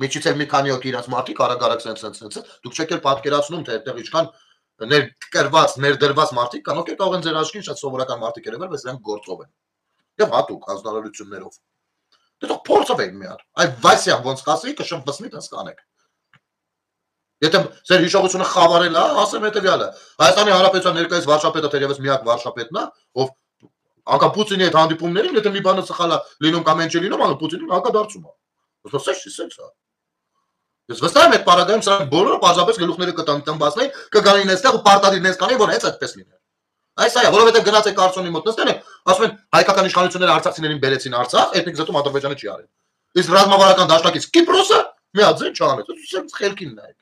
Միջից էլ մի քանի օքի իրաց մարդիկ արագ-արագ սենց, դուք չեք էլ պատկերացնում, թե այդտեղ ինչքան ներկրված, ներդրված մարդիկ կան, ովքեր կարող են ձեր աչքին շատ սովորական մարդիկ երևալ, բայց նրանք գործով են։ Եվ հատուկ հանձնարարություններով։ Դե թող փորձով էին մի հատ։ Այ Վասյան ոնց կասի, կշմբսնի տես կանեք։ Եթե ձեր հիշողությունը խավարել է, ասեմ հետևյալը։ Հայաստանի Հանրապետության ներկայիս վարչապետը թերևս միակ վարչապետն է, ով անկամ Պուտինի հետ հանդիպումներին, եթե մի բանը սխալ է լինում կամ ինչ է լինում, անը Պուտինին հակադարձում է։ Ոսկե սենց է։ Ես վստահ եմ այդ պարագայում սրանք բոլորը պարզապես գլուխները կտմբացնեն, կգանին այստեղ ու պարտադիրներ կանեն, որ հենց այդպես լինի։ Այս այա, որովհետև գնաց է Կարծոնի մոտ նստել են, ասում են հայկական իշխանությունները արցախցիներին բերեցին Արցախ, էթնիկ զտում Ադրբեջանը չի արել։ Իսկ ռազմավարական դաշնակից Կիպրոսը մի հատ ձեն չանեց, սենց խելքին նայեք։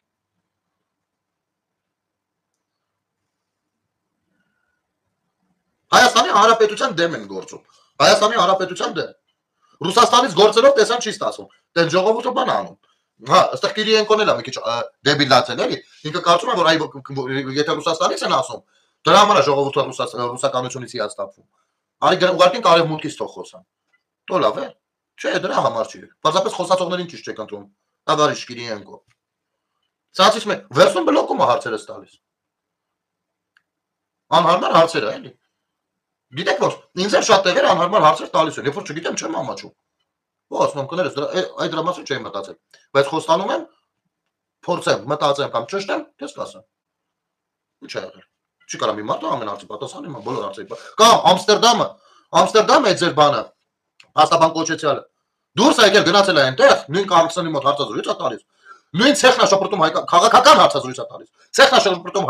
Հայաստանի Հանրապետության դեմ են գործում։ Հայաստանի Հանրապետության դեմ։ Ռուսաստանից գործելով տեսան չի ստացվում։ Դեն ժողովուրդը բան անում։ Հա, ըստեղ Կիրիենկոն էլ է մի քիչ դեբիլացել էլի։ Ինքը կարծում է, որ այ եթե Ռուսաստանից են ասում, դրա համար է ժողովուրդը ռուսականությունից հիացտապվում։ Արի ուղղակի կարևմուտքից թող խոսան։ Տո լավ է։ Չէ, դրա համար չի։ Պարզապես խոսածողներին ճիշտ չեք ընտրում։ Տավարիշ Կիրիենկո։ Սրանցից մեկ վերսում բլոկում է հարցերս տալիս։ Անհարմար հարցեր է էլի։ Գիտեք որ, ինձ էլ շատ տեղեր անհարմար հարցեր տալիս են, երբ որ չգիտեմ չեմ ամաչում։ Ո՞վ ասում եմ կներես, այդ դրա մասին չեմ մտածել, բայց խոստանում եմ, փորձեմ, մտածեմ կամ ճշտեմ, ես կասեմ։ Ինչ է եղել։ Չի կարա մի մարդ ամեն հարցի պատասխան իմանա, բոլոր հարցերի։ Կամ Ամստերդամը այդ ձեր բանը, հաստաբան կոչեցյալը։ Դուրս եկել գնացել է այնտեղ, նույն կառուցանի մոտ հարցազրույց է տալիս։ Նույն ցեխնաշապրտում քաղաքական հարցազրույց է տալիս։ Ցեխնաշապրտում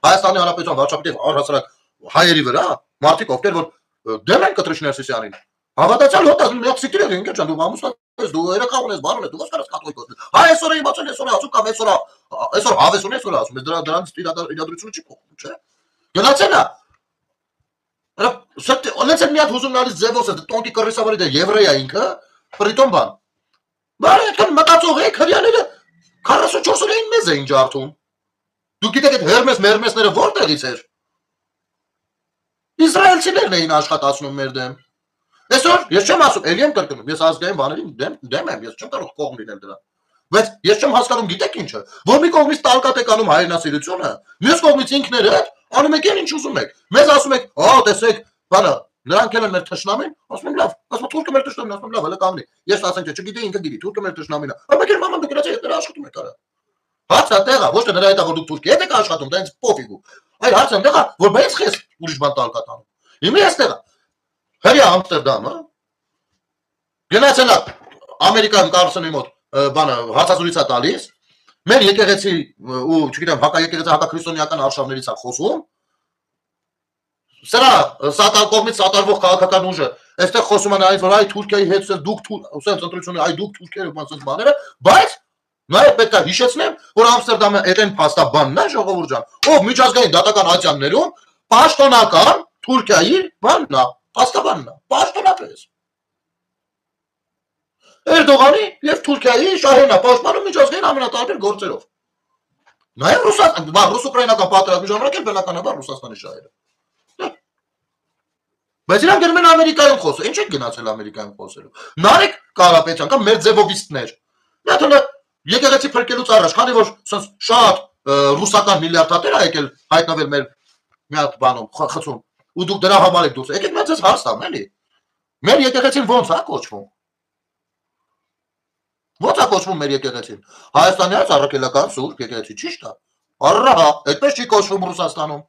Հայաստանի Հանրապետության վարչապետի առհասարակ հայերի վրա մարդիկ ովքեր որ դեմ են Կտրիշ Ներսիսյանին հավատացյալ հոտած մի հատ սիկրել ինքը ջան դու ամուսնու ես դու երեխա ունես բան ունես դու ո՞նց կարաս կաթողիկոս հայ այսօր իմացել այսօր ասում կամ այսօր հավես ունես որ ասում ես դրանց իրադրությունը չի փոխվում չէ գնացել է Արա սա ունեցել մի հատ հուզումնալից ձևոս է տոնտի կռիսավարի դե եվրեյա ինքը պրիտոմ բան բարի այդքան մտածող եք հрьяաները 44 օրին մեզ էին ջարդում դու գիտեք այդ հերմես մերմեսները որտեղից էր Իսրայելցիներն էին աշխատացնում մեր դեմ Այսօր ես չեմ ասում, ելի եմ կրկնում, ես ազգային բաներին դեմ եմ, ես չեմ կարող կողմ լինել դրան։ Բայց ես չեմ հասկանում, գիտեք ինչը, որ մի կողմից տալկատ եք անում հայրենասիրությունը, մյուս կողմից ինքներդ անում եք ինչ ուզում եք։ Մեզ ասում եք, տեսեք, բանը, նրանք են մեր թշնամին, ասում եմ լավ, ասում թուրքը մեր թշնամին, ասում եմ լավ, հələ կանգնի։ Ես ասեմ թե չգիտի, ինքը գիտի, թուրքը մեր թշնամին է։ Բայց մաման դու գրած ես դրա աշխատում եք արա։ Հարցը տեղա, ոչ թե նրա հետ որ դու թուրքի հետ եք աշխատում, դա ինձ փոփիգու։ Այլ հարցը տեղա, որ բայց խես ուրիշ բան տալկատ անում։ Հիմա ես տեղա Հրյա Ամստերդամը գնացել է Ամերիկայում Կարլսոնի մոտ բանը հարցազրույց է տալիս մեր եկեղեցի ու չգիտեմ հակաեկեղեցի հակաքրիստոնեական արշավներից է խոսում սրա կողմից սատարվող քաղաքական ուժը այստեղ խոսում են այնպես որ այ Թուրքիայի հետ դուք ասենց ընտրությունը այ դուք թուրքերը բանց բաները բայց նաև պետք է հիշեցնեմ որ Ամստերդամը այդեն փաստաբանն է ժողովուրդ ջան ով միջազգային դատական ատյաններում պաշտոնական Թուրքիայի բանն է Աստաբանն է, պաշտոնապես։ Էրդողանի և Թուրքիայի շահերն է պաշտպանում միջազգային ամենատարբեր գործերով։ Նաև ռուս-ուկրաինական պատերազմի ժամանակ էլ բնականաբար Ռուսաստանի շահերը։ Բայց իրանք գնում են Ամերիկայում խոսել, ինչ եք գնացել Ամերիկայում խոսելու։ Նարեկ Կարապետյան կամ մեր ձևովիստներ։ Նա թողը եկեղեցի փրկելուց առաջ, քանի որ շատ ռուսական միլիարդատեր ա եկել հայտնվել մեր մի հատ բանում, խցում ու դուք դրա համար եք դուրս եկեք նա ձեզ հարց տամ էլի մեր եկեղեցին ո՞նց է կոչվում ո՞նց է կոչվում մեր եկեղեցին Հայաստանի հայ առաքելական սուրբ եկեղեցի ճիշտ է առահա այդպես չի կոչվում Ռուսաստանում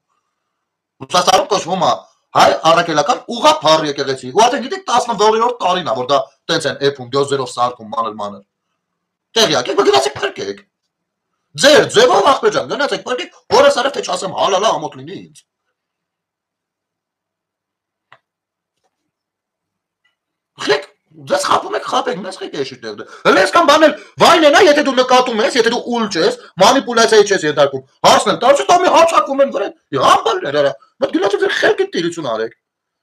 կոչվում է հայ առաքելական ուղղափառ եկեղեցի ու արդեն գիտեք 16-րդ տարին է որ դա տենց են էփում դոզերով սարքում մանր տեղյակ եք գնացեք փրկեք ձեր ձևով ախպեջան գնացեք փրկեք որս արև թե չասեմ հալալա ամոթ լինի ինձ Խեք, ձեզ խապում եք, խապեք, մեզ խեք էշի տեղը։ Հələ այսքան բանել վայն են, եթե դու նկատում ես, եթե դու ուլճ ես, մանիպուլյացիայի չես ենթարկում։ Հարցն էլ տալիս, դա մի հարցակում են վրան։ Համբալներ արա։ Բայց գնացեք ձեր խելքիդ տիրություն արեք։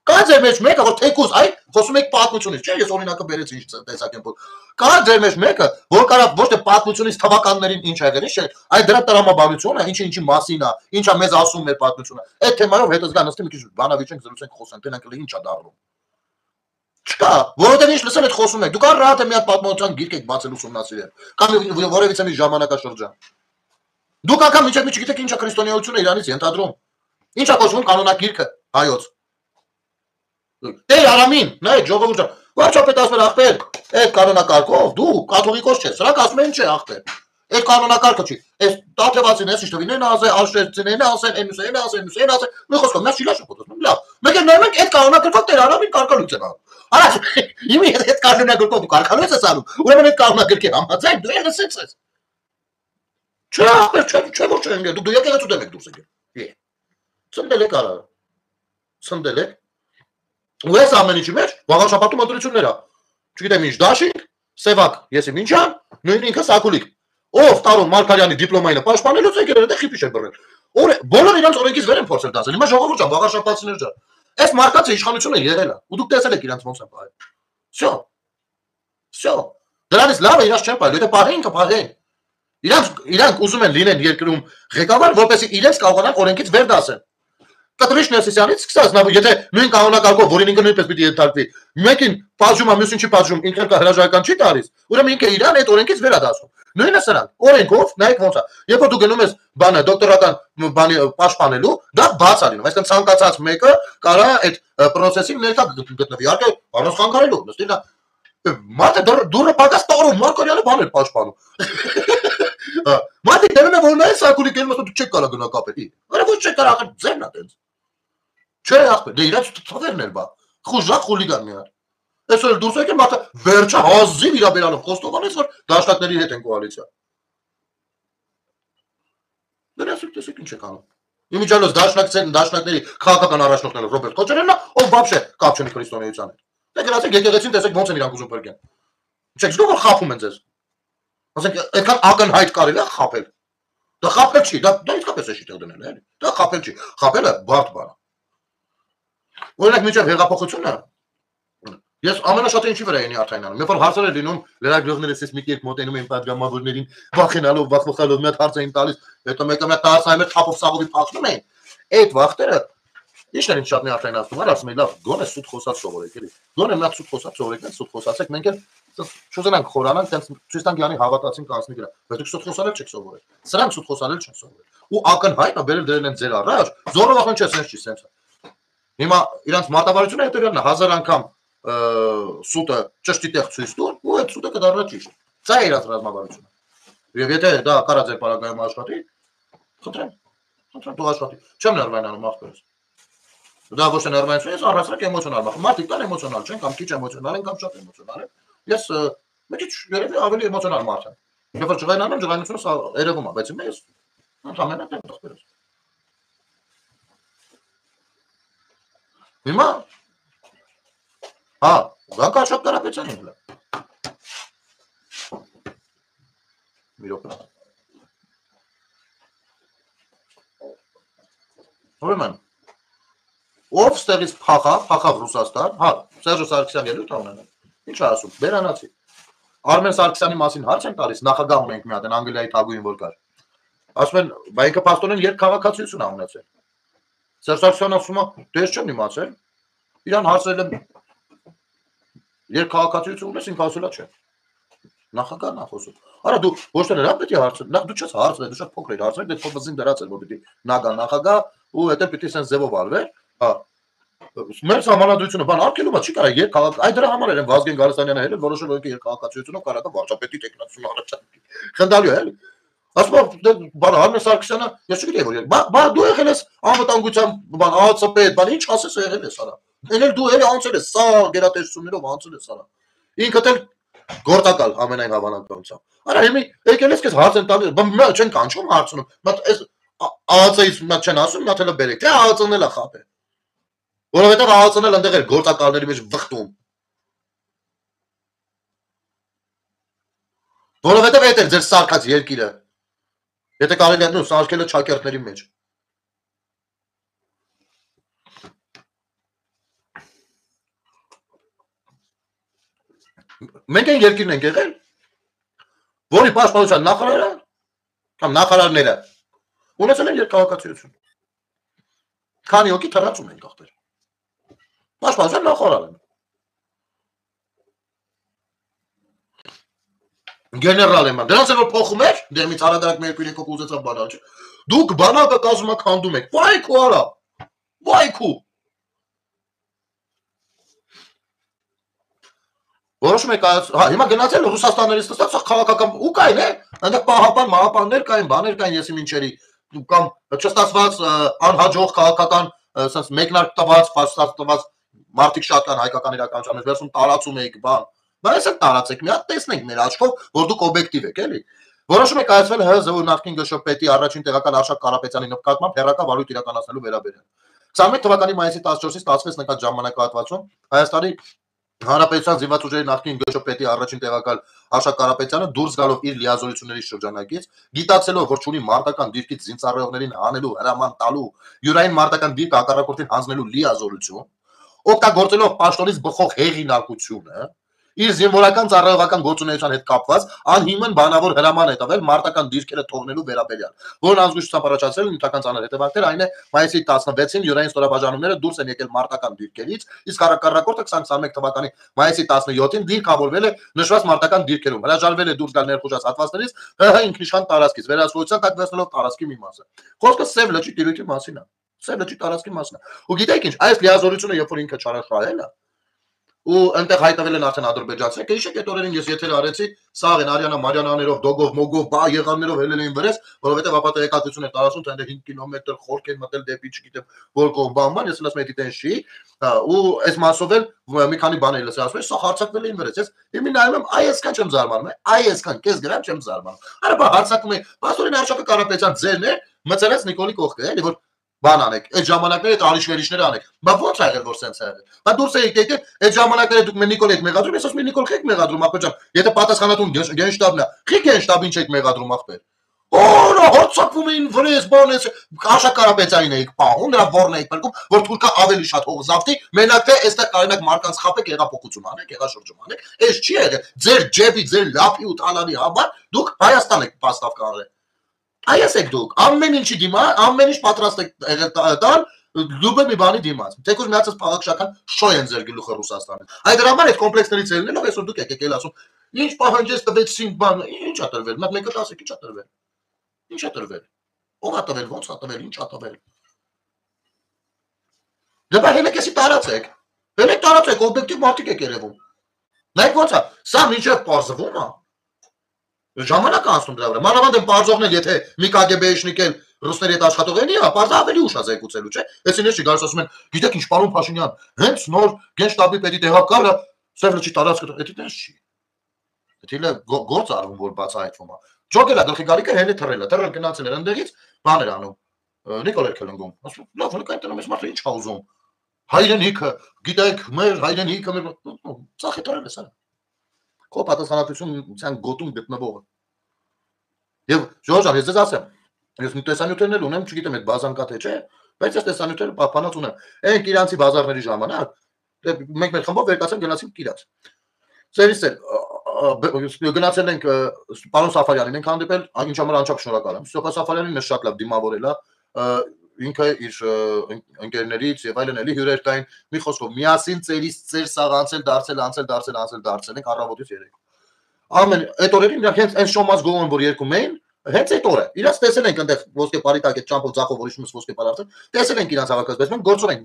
Կա ձեր մեջ մեկը, որ թեկուզ, այ խոսում եք պատմությունից, չէ՞, ես օրինակը բերեցի ինչ տեսակ եմ, կա ձեր մեջ մեկը, որ կարող ոչ թե պատմությունից թվականներին ինչ ա եղել, չէ՞, այ դրա տրամաբանությունը, ինչի մասին է, ինչա մեզ ասում մեր պատմությունը։ Այդ թեմայով հետո զգա նստի մի քիչ բանավիճենք զրուցենք խոսենք, տենանք էլ ինչա դառնում։ Չկա, որովհետև ինչ լսել եք խոսում եք, դուք առ թե մի հատ պատմության գիրք եք բացել ուսումնասիրել, կամ որևիցե մի ժամանակաշրջան։ Դուք անգամ միջև մի չգիտեք ինչա քրիստոնեությունը Իրանից ենթադրում։ Ինչա կոչվում կանոնագիրքը հայոց։ Տեր Արամին, նայ ժողովուրդը, վարչապետ ասում էր ախպեր, այդ կանոնակարգով դու կաթողիկոս չես, սրանք ասում են չէ ախպեր։ Այդ կանոնակարգը չի։ Այս տաթևացին էս իշտվինեն ասել, աշտերցինեն ասել, այնուսեն ասել, մի խոսքով նա շիլա շփոթում, լավ։ Մեկ էլ նայում ենք այդ կանոնակարգով Տեր Արամին կարգալույց են անում։ Արա, իմի այդ կանոնակարգով դու կարգալույց ես անում, ուրեմն այդ կանոնակարգի համաձայն դու էլ լսես ես։ Չէ, ախպեր, չէ, ոչ չեմ գել, դու եկեղեցու դեմ եք դուրս եկել։ Ցնդել եք արա։ Ցնդել եք։ Ու ես ամեն ինչի մեջ վաղաշապատում ընտրություններ ա։ Չգիտեմ ինչ դաշինք, Սևակ, ես եմ ինչան, նույն ինքը Սակուլիկ։ Ով Տարոն Մարգարյանի դիպլոմայինը պաշտպանելուց եկել է, դե խիպիշ է բռնել։ Բոլորը իրանց օրենքից վեր են փորձել դասել։ Հիմա ժողովուրդ ջան, վաղաշապատցիներ ջան։ Այս մարկացը իշխանությունը եղել է, ու դուք տեսել եք իրանց ոնց են պահել։ Всё։ Всё։ Դրանից լավը իրանց չեն պահել, եթե պահեն, կպահեն։ Իրանք ուզում են լինեն երկրում ղեկավար, որպեսզի իրենց կարողանան օրենքից վեր դասեն։ Կտրիշ Ներսիսյանից սկսած, եթե նույն կանոնակարգով, որին ինքը նույնպես պիտի ենթարկվի, մեկին պատժում է, մյուսին չի պատժում, ինքն էլ հրաժարական չի տալիս, ուրեմն ինքը իրան այդ օրենքից վեր է դասում։ Նույնը սրանք, օրենքով, նայեք ոնց է։ Երբ որ դու գնում ես բանը դոկտորական բանի պաշտպանելու, դա բաց է լինում, այսինքն ցանկացած մեկը կարա այդ process-ին ներկա գտնվի, իհարկե առանց խանգարելու, նստի նա մարդը դուրը պակաս տորում, Մարկարյանը բան էր պաշտպանում։ Մարդը դերում է որ նա Սակուլիկ ելում ասում դու չեք կարա գնա կապել։ Արա ոչ չեք կարա ձերն է տենց։ Չէ ախպեր, դե իրաց թվերն էլ բա։ Խուժակ խուլիգան մի հատ։ Այսօր դուրս եկել մարդը վերջը հազիվ իրաբերանով խոստովանեց որ դաշնակների հետ են կոալիցիա։ Դրանց տեսեք ինչ եք անում։ Իմիջիալոց դաշնակների քաղաքական առաջնորդները Ռոբերտ Քոչարյանն ով բաբշե կապ չունի քրիստոնեության հետ։ Դե գրասեք եկեղեցին տեսեք ոնց են իրանք ուզում բերգեն։ Չեք զգում որ խափում են ձեզ։ Ասենք այդքան ակնհայտ կարելի է խափել։ Դա խափել չի, դա իսկապես է շիտեղ դնել, էլի։ Դա խափել չի։ Խափելը բարդ բան է։ Օրինակ միջև հեղափոխությունը ես ամենաշատը ինչի վրա էի արդյունանում։ Երբ որ հարցեր էր լինում լրագրողները էս մի կերպ մոտենում էին պատգամավորներին, վախենալով, վախվոխալով մի հատ հարց էին տալիս, հետո մեկը մի հատ տարածայմեր թափով սաղովի փախնում էին։ Այդ վախտերը ի՞նչն են շատ մի արդյունացնում, ասում են լավ, գոնե սուտ խոսած սովորեք, էլի։ Գոնե մի հատ սուտ խոսած սովորեք, սուտ խոսացեք, մենք էլ չուզենանք խորանանք, տենց ցույց տանք յանի հավատացին կանցնի դրա։ Բայց դուք սուտ խոսալ չեք սովորել։ Սրանք սուտ խոսալ չեն սովորել։ Ու ակնհայտ է բերել դրել են ձեր առաջ, զորով ախոն չէ, սենց չի, սենց է։ Հիմա իրանց մատավարությունը հետևյալն է, 1000 անգամ սուտը ճշտի տեղ ցույց տուր, ու այդ սուտը կդառնա ճիշտ։ Սա է իրանց ռազմավարությունը։ Եվ եթե դա կարա ձեր պարագայում աշխատի, խնդրեմ դու աշխատի։ Չեմ ներվայնանում ախպերս։ Դա ոչ թե ներվայնություն, ես առհասարակ էմոցիոնալ եմ։ Մարդիկ կան էմոցիոնալ չեն, կամ քիչ էմոցիոնալ են, կամ շատ էմոցիոնալ են։ Ես մի քիչ երևի ավելի էմոցիոնալ մարդ եմ։ Երբ որ ջղայնանում, ջղայնությունը երևում է, բայց ես ընդհանրապես եմ ախպերս։ Հիմա հա, Գանկա շատ Կարապետյանին հլը։ Մի րոպե։ Ուրեմն ով ստեղից փախավ Ռուսաստան, հա, Սերժ Սարգսյան ելույթ ունենա։ Ինչ է ասում, Բերանացի։ Արմեն Սարգսյանի մասին հարց են տալիս, նախագահ ունենք մի հատ, Անգլիայի թագուհին որ կար։ Ասում են, բա ինքը պաստորեն երկքաղաքացիություն ա ունեցել։ Սերժ Սարգսյանը ասում է, դե ես չեմ իմացել։ Իրան հարցրել եմ երկքաղաքացիություն ունես, ինքը ասել է չէ։ Նախագահն է խոսում։ Արա դու ոչ թե նրան պետք է հարցնել, նախ դու չես հարցնել, դու շատ փոքր ես հարցնել, դե փոքրին դրած էր, որ պիտի նա գա նախագահ ու հետո պիտի սենց ձևով արվեր, հա։ Մեր համանadrությունը բան արկելում է, չի կարա երկքաղաք, այ դրա համար են Վազգեն Գալստանյանը հելել, որոշել որ ինքը երկքաղաքացիությունով կարա դա վարչապետի տեխնացիոն առաջարկի։ Խնդալու է, էլի։ Ասում է բան Արմեն Սարգսյանը, ես չգիտեի որ բա դու եղել ես անվտանգության բան ԱԱՑՊ բան ինչ ասես եղել ես արա։ Էնել դու էլի անցել ես սա գերատեսչություններով անցել ես արա։ Ինքդ էլ գործակալ ամենայն հավանականությամբ։ Արա հիմա եկել ես քեզ հարց են տալիս, բա չեն կանչում հարցնում։ Բայց այս ԱԱՑ-ից մատ չեն ասում, մատ հələ բերեք։ Թե ԱԱՑ-ն էլ է խապե։ Որովհետև ԱԱՑ-ն էլ այնտեղ էր գործակալների մեջ վխտում։ Որովհետև այդ էր ձեր սարկած երկիրը։ Եթե կարելի է նույն սարքելը ճակերտների մեջ։ Մենք այն երկիրն ենք եղել, որի պաշտպանության նախարարը կամ նախարարները ունեցել են երկհաղորդակցություն։ Քանի հոգի թռածում են գաղթեր։ Պաշտպանության նախարարը։ Գեներալ եմ, դրանց էլ որ փոխում էր, դեմից հարադարակ մեր երկու երկու ուզեցավ բանալ, չէ։ Դուք բանակը կազմը քանդում եք։ Վայքու արա։ Վայքու։ Որոշում եք, հա, հիմա գնացել Ռուսաստաններից ստացած քաղաքական ու կային է, այնտեղ պահապան, մահապաններ կային, բաներ կային, եսի ինչերի, կամ չստացված անհաջող քաղաքական, ասած մեկնարկ տված, ֆաստած տված մարդիկ շատ կան հայկական իրականության մեջ, վերցում տարածում եք, բան։ Բայց էլ տարածեք, մի հատ տեսնենք մեր աչքով, որ դուք օբյեկտիվ եք, էլի։ Որոշում եք կայացվել ՀԶՈ նախկին ԳՇՊ-ի առաջին տեղական Արշակ Կարապետյանի նկատմամբ հերրական վարույթ իրականացնելու վերաբերյալ։ 21 թվականի մայիսի 14-ից ստացվեց նկատ ժամանակահատվածում Հայաստանի Հանրապետության զինված ուժերի նախկին ԳՇՊ-ի առաջին տեղակալ Արշակ Կարապետյանը դուրս գալով իր լիազորությունների շրջանակից, գիտակցելով, որ ունի մարտական դիրքից զինծառայողներին հանելու, հրաման տալու, յուրային մարտական դիրք հակառակորդին հանձնելու լիազորություն, օգտագործելով պաշտոնից բխող հեղինակությունը, իր զինվորական ծառայողական գործունեության հետ կապված անհիմն բանավոր հրաման է տվել մարտական դիրքերը թողնելու վերաբերյալ, որն ազգույշությամբ առաջացրել նյութական ծանր հետևանքներ, այն է մայիսի 16-ին յուրային ստորաբաժանումները դուրս են եկել մարտական դիրքերից, իսկ հակառակորդը 2021 թվականի մայիսի 17-ին դիրքավորվել է նշված մարտական դիրքերում, հրաժարվել է դուրս գալ ներխուժած հատվածներից ՀՀ ինքնիշխան տարածքից, վերահսկողության տակ դնելով տարածքի մի մասը։ Խոսքը Սև լճի տիրույթի մասին է, Սև լճի տարածքի մասն է։ Ու գիտեք ինչ, այս լիազորությունը երբ որ ինքը չարախահել է, ու այնտեղ հայտնվել են արդեն ադրբեջանցիները, հիշեք այդ օրերին ես եթեր արեցի, սաղ են Արիանա Մարիանաներով, Դոգով, Մոգով, բա եղաններով հելել էին վրես, որովհետև ապա տեղեկատվություն էր տարածում, թե այնտեղ 5 կիլոմետր խորք են մտել դեպի չգիտեմ որ կողմ բանման, ես ասում եմ դիտեն շի, ու այս մասով էլ մի քանի բաներ լսել, ասում եմ, սա հարձակվել էին վրես, ես իմի նայում եմ, այ այսքան չեմ զարմանում, այ այսքան կես գրամ չեմ զարմանում։ Արա բա հարձակում են, բասորին Արշակը Կարապետյան ձերն է, մցրեց Նիկոլի կողքը, էլի որ բան անեք, այդ ժամանակները այդ արիշվերիշները անեք։ Բա ո՞նց ա եղել որ սենց ա եղել։ Բա դուրս եք եկել, այդ ժամանակները դուք Նիկոլ եք մեղադրում, ես ասում եմ Նիկոլ եք մեղադրում, ապա ջան, եթե պատասխանատուն գենշտաբն է, խի գենշտաբին չեք մեղադրում ախպեր։ Օրա հորցակվում էին վրես բանես, Արշակ Կարապետյանին էիք պահում, նրա բորն էիք բերում, որ թուրքը ավելի շատ հող զավթի, մենակ թե այստեղ կարենակ մարկանց խապեք, հեղափոխություն անեք, հեղաշրջում անեք, այս չի եղել։ Ձեր ջեբի, ձեր լապի ու թալանի համար դուք Հայաստան եք պաստավ կանել։ Այս եք դուք, ամեն ինչի դիմա, ամեն ինչ պատրաստ եք տալ, լուբը մի բանի դիմաց։ Թեկուզ միացած փաղաքշական շոյ են ձեր գլուխը Ռուսաստանում։ Այդ դրա համար այդ կոմպլեքսներից ելնելով այսօր դուք եք եկել ասում, ինչ պահանջես տվեցին բան, ինչ ա տրվել, մեկը 10 ինչ ա տրվել։ Ինչ ա տրվել։ Ո՞վ ա տվել, ո՞նց ա տվել, ինչ ա տվել։ Դե բա հելեկեսի տարածեք։ Հելեք տարածեք, օբյեկտիվ մարդիկ եք երևում։ Նայեք ո՞նց ա, սա մինչև պարզվում է։ Ժամանակ անցնում դրա վրա։ Մանավանդ են պարզողներ, եթե մի KGB-իշնիկ էլ ռուսների հետ աշխատող են, հա, պարզ ավելի ուշ է զեկուցելու, չէ։ Այսինքն չի գալիս ասում են, գիտեք ինչ, պարոն Փաշինյան, հենց նոր գենշտաբի պետի տեղակալը Սև լճի տարածքը, դա դες չի։ Դա գործ արվում, որ բացահայտվում է։ Ջոգելա գլխի գալիքը հենի թռել է, թռել գնացել էր ընդեղից, բաներ անում։ Նիկոլ էր քլնգում։ Ասում, լավ, հենց այնտեղ մեզ մարդը ինչ ա ուզում։ Հայրենիքը, գիտեք, մեր հայրենիքը, մեր ծախի թռել է սա։ Քո պատասխանատվության գոտում գտնվողը։ Եվ Ժորժ ջան, ես ձեզ ասեմ, ես մի տեսանյութերն էլ ունեմ, չգիտեմ այդ բազան կա թե չէ, բայց ես տեսանյութերը պահպանած ունեմ։ Այն Կիրանցի բազարների ժամանակ մենք մեր խմբով վերկացանք գնացինք Կիրած։ Սերվիս էլ գնացել ենք պարոն Սաֆարյանին ենք հանդիպել, ինչ համար անչափ շնորհակալ եմ։ Սոփա Սաֆարյանին մեզ շատ լավ դիմավորել է, ինքը իր ընկերներից եւ այլն էլի հյուրեր կային, մի խոսքով միասին ծերից ծեր սաղ անցել դարձել ենք առավոտից երեկո։ Ամեն այդ օրերին նրանք հենց այն շոմած գոհն որ երկում էին, հենց այդ օրը իրաց տեսել ենք այնտեղ ոսկե բարի տակ այդ ճամփով ձախով որ իշում ոսկե բարի արդեն տեսել ենք իրանց հավաքած, բայց մենք գործում ենք,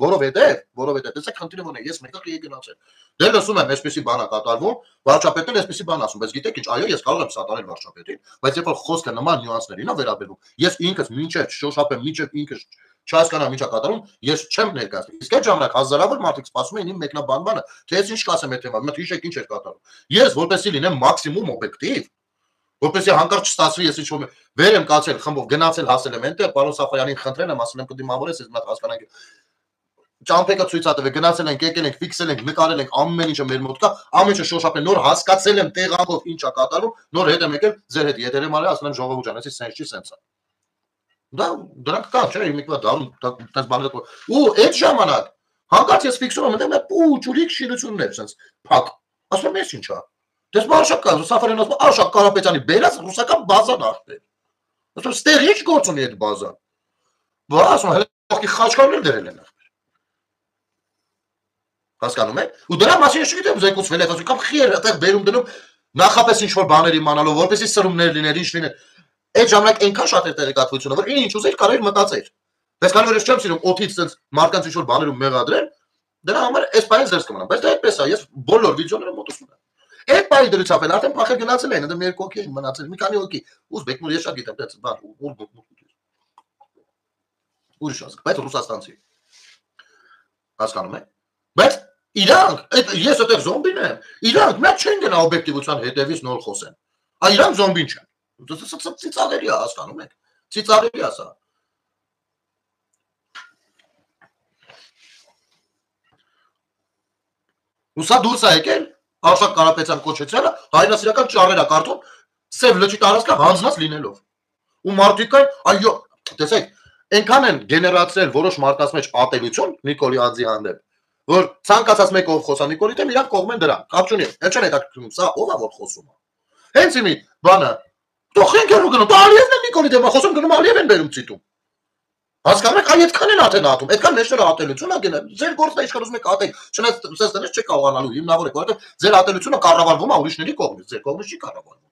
որովհետեւ տեսեք խնդիրը ո՞րն է, ես մեկը կրի գնացել։ Դե լսում եմ, այսպեսի բան է կատարվում, վարչապետն էլ այսպեսի բան ասում, բայց գիտեք ինչ, այո, ես կարող եմ սատարել վարչապետին, բայց երբ որ խոսքը նման նյուանսներին է վերաբերվում, ես ինքս մինչև շոշափեմ, մինչև ինքս չհասկանամ ինչա կատարում, ես չեմ ներկայացնում։ Իսկ այդ ժամանակ հազարավոր մարդիկ սպասում էին իմ մեկնաբանմանը, թե ես ինչ կասեմ այդ թեման, մտ հիշեք ինչ էր կատարում։ Ես որպեսզի լինեմ մաքսիմում օբյեկտիվ, որպեսզի հանկարծ չստացվի ես ինչ-որ վեր եմ կացել խմբով գնացել հասել եմ այնտեղ, պարոն Սաֆարյանին խնդրել եմ, ասել եմ կդիմավորես, ես մատ հասկանանք։ Ճամփեկը ցույց ա տվել, գնացել ենք, եկել ենք, ֆիքսել ենք, նկարել ենք, ամեն ինչը մեր մոտ կա, ամեն ինչը շոշափել, նոր հասկացել եմ տեղանքով ինչա կատարում, նոր հետ եմ եկել, ձեր հետ եթեր եմ արել, ասել եմ ժողովուրդ ջան, այսի սենց չի սենց է։ Դա դրանք կա, չէ, իմիկվա դառնում, այդպես բաներ ու այդ ժամանակ հանկարծ ես ֆիքսում եմ, այնտեղ մի պուչ ուրիշ շինություններ, սենց փակ։ Ասում եմ, ես ինչա։ Դες Արշակ Սաֆարյանն ասում Արշակ Կարապետյանի բերած ռուսական բազան ախտեր։ Ասում ստեղ ինչ գործ ունի այդ բազան։ Բա ասում հեղի խաչքարներ դրել են ախտեր։ Հասկանում եք։ Ու դրա մասին ես չգիտեմ զեկուցվել է, ասում կամ խիեր այդտեղ բերում դնում նախապես ինչ որ բաներ իմանալով, որպեսզի սրումներ լիներ, ինչ լիներ։ Այդ ժամանակ այնքան շատ էր տեղեկատվությունը, որ ինչ ուզեր կարող էր մտածել։ Բայց քանի որ ես չեմ սիրում օթից sense մարդկանց ինչ որ բաներում մեղադրել, դրա համար այս բանը զերծ կմնամ։ Բայց դա այդպես է, ես բոլոր վիդեոները մոտեցնում եմ։ Այդ բանի դրությամբ էլ արդեն փախել գնացել են, դեռ մի երկու հոգի են մնացել, մի քանի հոգի։ Ուզբեկ մուր ես շատ գիտեմ, դա բան, ուրիշ ազգ, բայց ռուսաստանցի։ Հասկանում եք։ Բայց իրանք, ես այդտեղ զոմբին եմ, իրանք մեկ չեն գնա օբյեկտիվության հետևից նոր խոսեն։ Այ իրանք զոմբին չեն։ Ծիծաղելի է, հասկանում եք։ Ծիծաղելի է սա։ Ու սա դուրս է եկել Արշակ Կարապետյան կոչեցյալը հայրենասիրական ճառեր է կարդում սև լճի տարածքը հանձնած լինելով։ Ու մարդիկ կան, այո, տեսեք, այնքան են գեներացրել որոշ մարդկանց մեջ ատելություն Նիկոլի Անձի հանդեպ, որ ցանկացած մեկը ով խոսա Նիկոլի դեմ իրանք կողմ են դրան։ Կապ չունի, այն չեն հետաքրքրում, սա ով է որ խոսում է։ Հենց իմի բանը, թող խենգերու գնում, դա Ալիևն է Նիկոլի դեմ խոսում, գնում Ալիև են բերում ցիտում։ Հասկանում եք, այդքան են ատեն ատում, այդքան մեջները ատելություն է գնել։ Ձեր գործն է ինչքան ուզում եք ատեք, չնայած ցես դրանից չեք կարողանալու հիմնավոր է, որովհետև ձեր ատելությունը կառավարվում է ուրիշների կողմից, ձեր կողմից չի կառավարվում։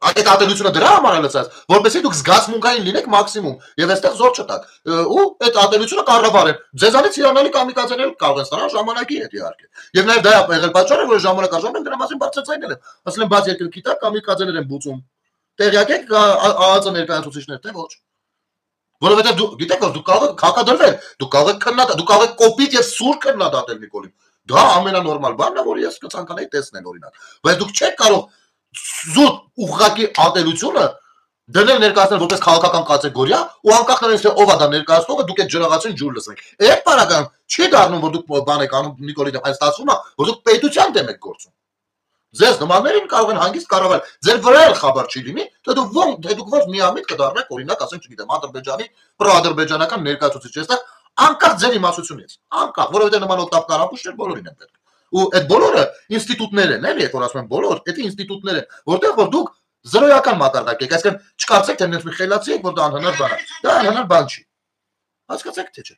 Այդ ատելությունը դրա համար է լցած, որպեսզի դուք զգացմունքային լինեք մաքսիմում եւ այստեղ զոր չտաք։ Ու այդ ատելությունը կառավարեն։ Ձեզանից իրանալի կամիկաձեներ կարող են ստանալ ժամանակի հետ իհարկե։ Եվ նաեւ դա է եղել պատճառը, որ ժամանակ առ ժամանակ դրա մասին բարձրացնել են։ Ասել են բաց երկրքի տակ կամիկաձեներ են բուծում։ Տեղյակ եք ԱԱԾ ներկայացուցիչներ, թե ոչ։ Որովհետև դու գիտեք որ դու կարող եք հակադրվել, դու կարող եք քննադատել, դու կարող եք կոպիտ եւ սուր քննադատել Նիկոլին։ Դա ամենանորմալ բանն է, որ ես կցանկանայի տեսնել օրինակ։ Բայց դուք չեք կարող զուտ ուղղակի ատելությունը դնել ներկայացնել որպես քաղաքական կատեգորիա ու անկախ նրանից թե ով է դա ներկայացնողը դուք այդ ջրաղացին ջուր լսեք։ Այդ բանական չի դառնում որ դուք բան եք անում Նիկոլի դեմ, այն ստացվում է որ դուք պետության դեմ եք գործում։ Ձեզ նմաններին կարող են հանգիստ կառավարել։ Ձեր վրա էլ խաբար չի լինի, թե դուք ոնց միամիտ կդառնաք, օրինակ, ասենք, չգիտեմ, Ադրբեջանի պրոադրբեջանական ներկայացուցիչ, այստեղ անկախ ձեր իմացությունից, անկախ, որովհետև նման օկտավ կարապուշներ բոլորին են պետք։ Ու այդ բոլորը ինստիտուտներ են, էլի, որ ասում են բոլոր, դա ինստիտուտներ են, որտեղ որ դուք զրոյական մակարդակ եք, այսինքն չկարծեք, թե նենց մի խելացի եք, որ դա անհնար բան է։ Դա անհնար բան չի։ Հասկացեք թե չէ։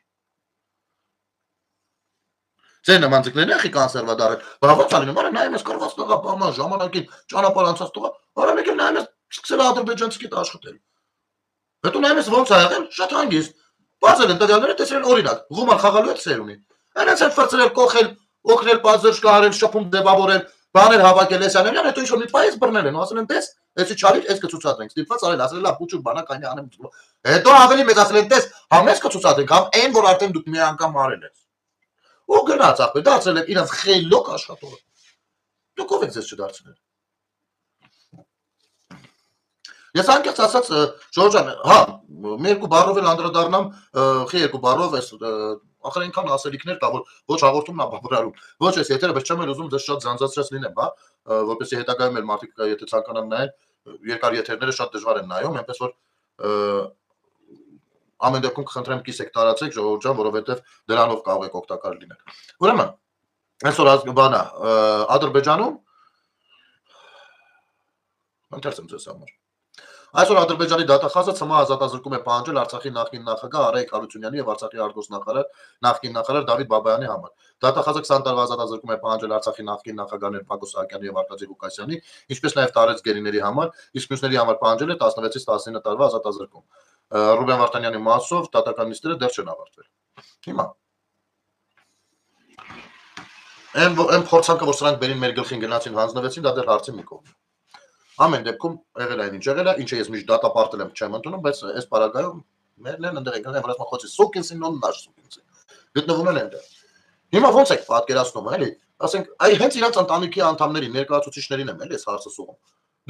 Ձեր նման ձկներն ախի կոնսերվատոր են։ Բա ո՞նց է լինում, արա նայում ես կրված տղա, բամա ժամանակին ճանապարհ անցած տղա, արա մեկ էլ նայում ես սկսել է ադրբեջանցի հետ աշխատել։ Հետո նայում ես ո՞նց է եղել, շատ հանգիստ։ Բացել են տվյալները, տեսել են օրինակ, գումար խաղալու հետ սերունի։ Այնց են ֆրծրել, կողել, օգնել, բազերշկա արել, շփում ձևավորել, բաներ հավաքել Էսյանյան, հետո ինչ-որ մի պայս բռնել են, ասել են, տես, էսի չարիր, էս կցուցադրենք, ստիպված արել, ասել լավ, փուչուր բանակ այնի անեմ։ Հետո ավելի մեծ ասել են, տես, համես կցուցադրենք, համ այն, որ արդեն դուք մի անգամ արել եք։ Ու գնաց ախպեր, դարձել եք իրանց խելոք աշխատողը։ Դուք ով եք ձեզ չդարձնել։ Ես անկեղծ ասած Ժորժ ջան, հա, մի երկու բառով էլ անդրադառնամ, խի երկու բառով էս ախր այնքան ասելիքներ կա, որ ոչ հաղորդումն է բավարարում։ Ոչ էս եթերը, բայց չեմ էլ ուզում ձեզ շատ զանզացրած լինեմ, հա, որպեսզի հետագայում էլ մարդիկ եթե ցանկանան նայեն, երկար եթերները շատ դժվար են նայում, այնպես որ ամեն դեպքում կխնդրեմ կիսեք տարածեք Ժողովուրդ ջան, որովհետև դրանով կարող եք օգտակար լինել։ Ուրեմն, այսօր բանա Ադրբեջանում ընթերցեմ ձեզ համար։ Այսօր Ադրբեջանի դատախազը ՑՄ ազատազրկում է պահանջել Արցախի նախկին նախագահ Արայիկ Հարությունյանի եւ Արցախի արտգործնախարար նախկին նախարար Դավիթ Բաբայանի համար։ Դատախազը 20 տարվա ազատազրկում է պահանջել Արցախի նախկին նախագահներ Փակոս Սահակյանի եւ Արտաձե Ղուկասյանի, ինչպես նաեւ Տարեց Գերիների համար, իսկ մյուսների համար պահանջել է 16-ից 19 տարվա ազատազրկում։ Ռուբեն Վարդանյանի մասով դատական նիստերը դեռ չեն ավարտվել։ Հիմա այն փորձանքը, որ սրանք բերին մեր գլխին գնացին հանձնվեցին, դա դեռ հարցի մի կողմ։ Ամեն դեպքում եղել է ինչ եղել է, ինչը ես միշտ դատապարտել եմ, չեմ ընդունում, բայց այս պարագայում մերն ընդեղ եկել են, որ ասում խոցի սուկինսին նոն նաշ սուկինսին։ Գտնվում են այնտեղ։ Հիմա ոնց եք պատկերացնում, էլի, ասենք, այ հենց իրանց ընտանիքի անդամների ներկայացուցիչներին եմ էլի այս հարցը սուղում։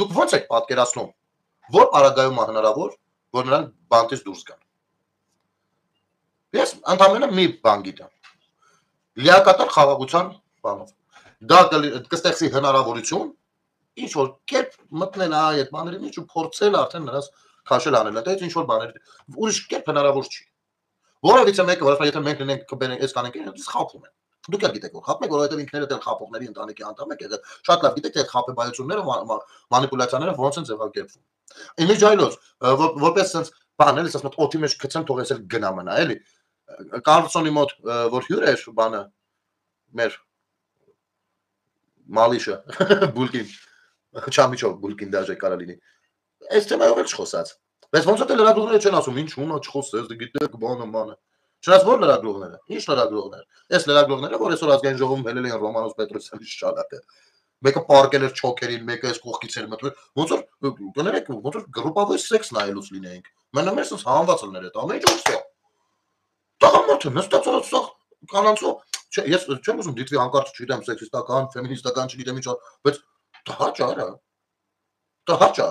Դուք ոնց եք պատկերացնում, որ պարագայում է հնարավոր, որ նրանք բանտից դուրս գան։ Ես ընդհանրապես մի բան գիտեմ։ Լիակատար խաղաղության բանով։ Դա կստեղծի հնարավորություն ինչ որ կերպ մտնել այդ բաների մեջ ու փորձել արդեն նրանց քաշել անել, դա ինչ որ բաներ ուրիշ կերպ հնարավոր չի։ Որովհետեւ մեկը, որովհետեւ եթե մենք լինենք կբերենք այս կանենք, դա խախում է։ Դուք եք գիտեք որ խափում եք, որովհետև ինքներդ էլ խափողների ընտանիքի անդամ եք եղել։ Շատ լավ գիտեք թե այդ խափեբայությունները, մանիպուլյացիաները ոնց են ձևակերպվում։ Իմիջայլոց որպես sense բան էլի, ասած օդի մեջ գցեն թող էսել գնա մնա, էլի։ Կարլսոնի մոտ որ հյուր էր բանը մեր մալիշը բուլկին չամիչով բուլկին դաժե կարա լինի։ Այս թեմայով էլ չխոսած։ Բայց ոնց է լրագրողները չեն ասում, ինչ ունա չխոսես, դե գիտեք բանը։ Չնայած որ լրագրողները, ինչ լրագրողներ։ Այս լրագրողները, որ այսօր ազգային ժողովում հելել են Ռոմանոս Պետրոսյանի շալակը։ Մեկը պարկել էր չոքերին, մեկը այս կողքից էր մտնում։ Ոնց որ կներեք, ոնց որ գրուպավոր սեքս նայելուց լինեինք։ Մենը մեր sense հանված ելներ այդ ամեն ինչ ուսա։ Տղամարդը նստած սա կանանցո, չէ, ես չեմ ուզում դիտվի հանկարծ չգիտեմ սեքսիստական, ֆեմինիստական, չգիտեմ ինչ, բայց տհաճ է։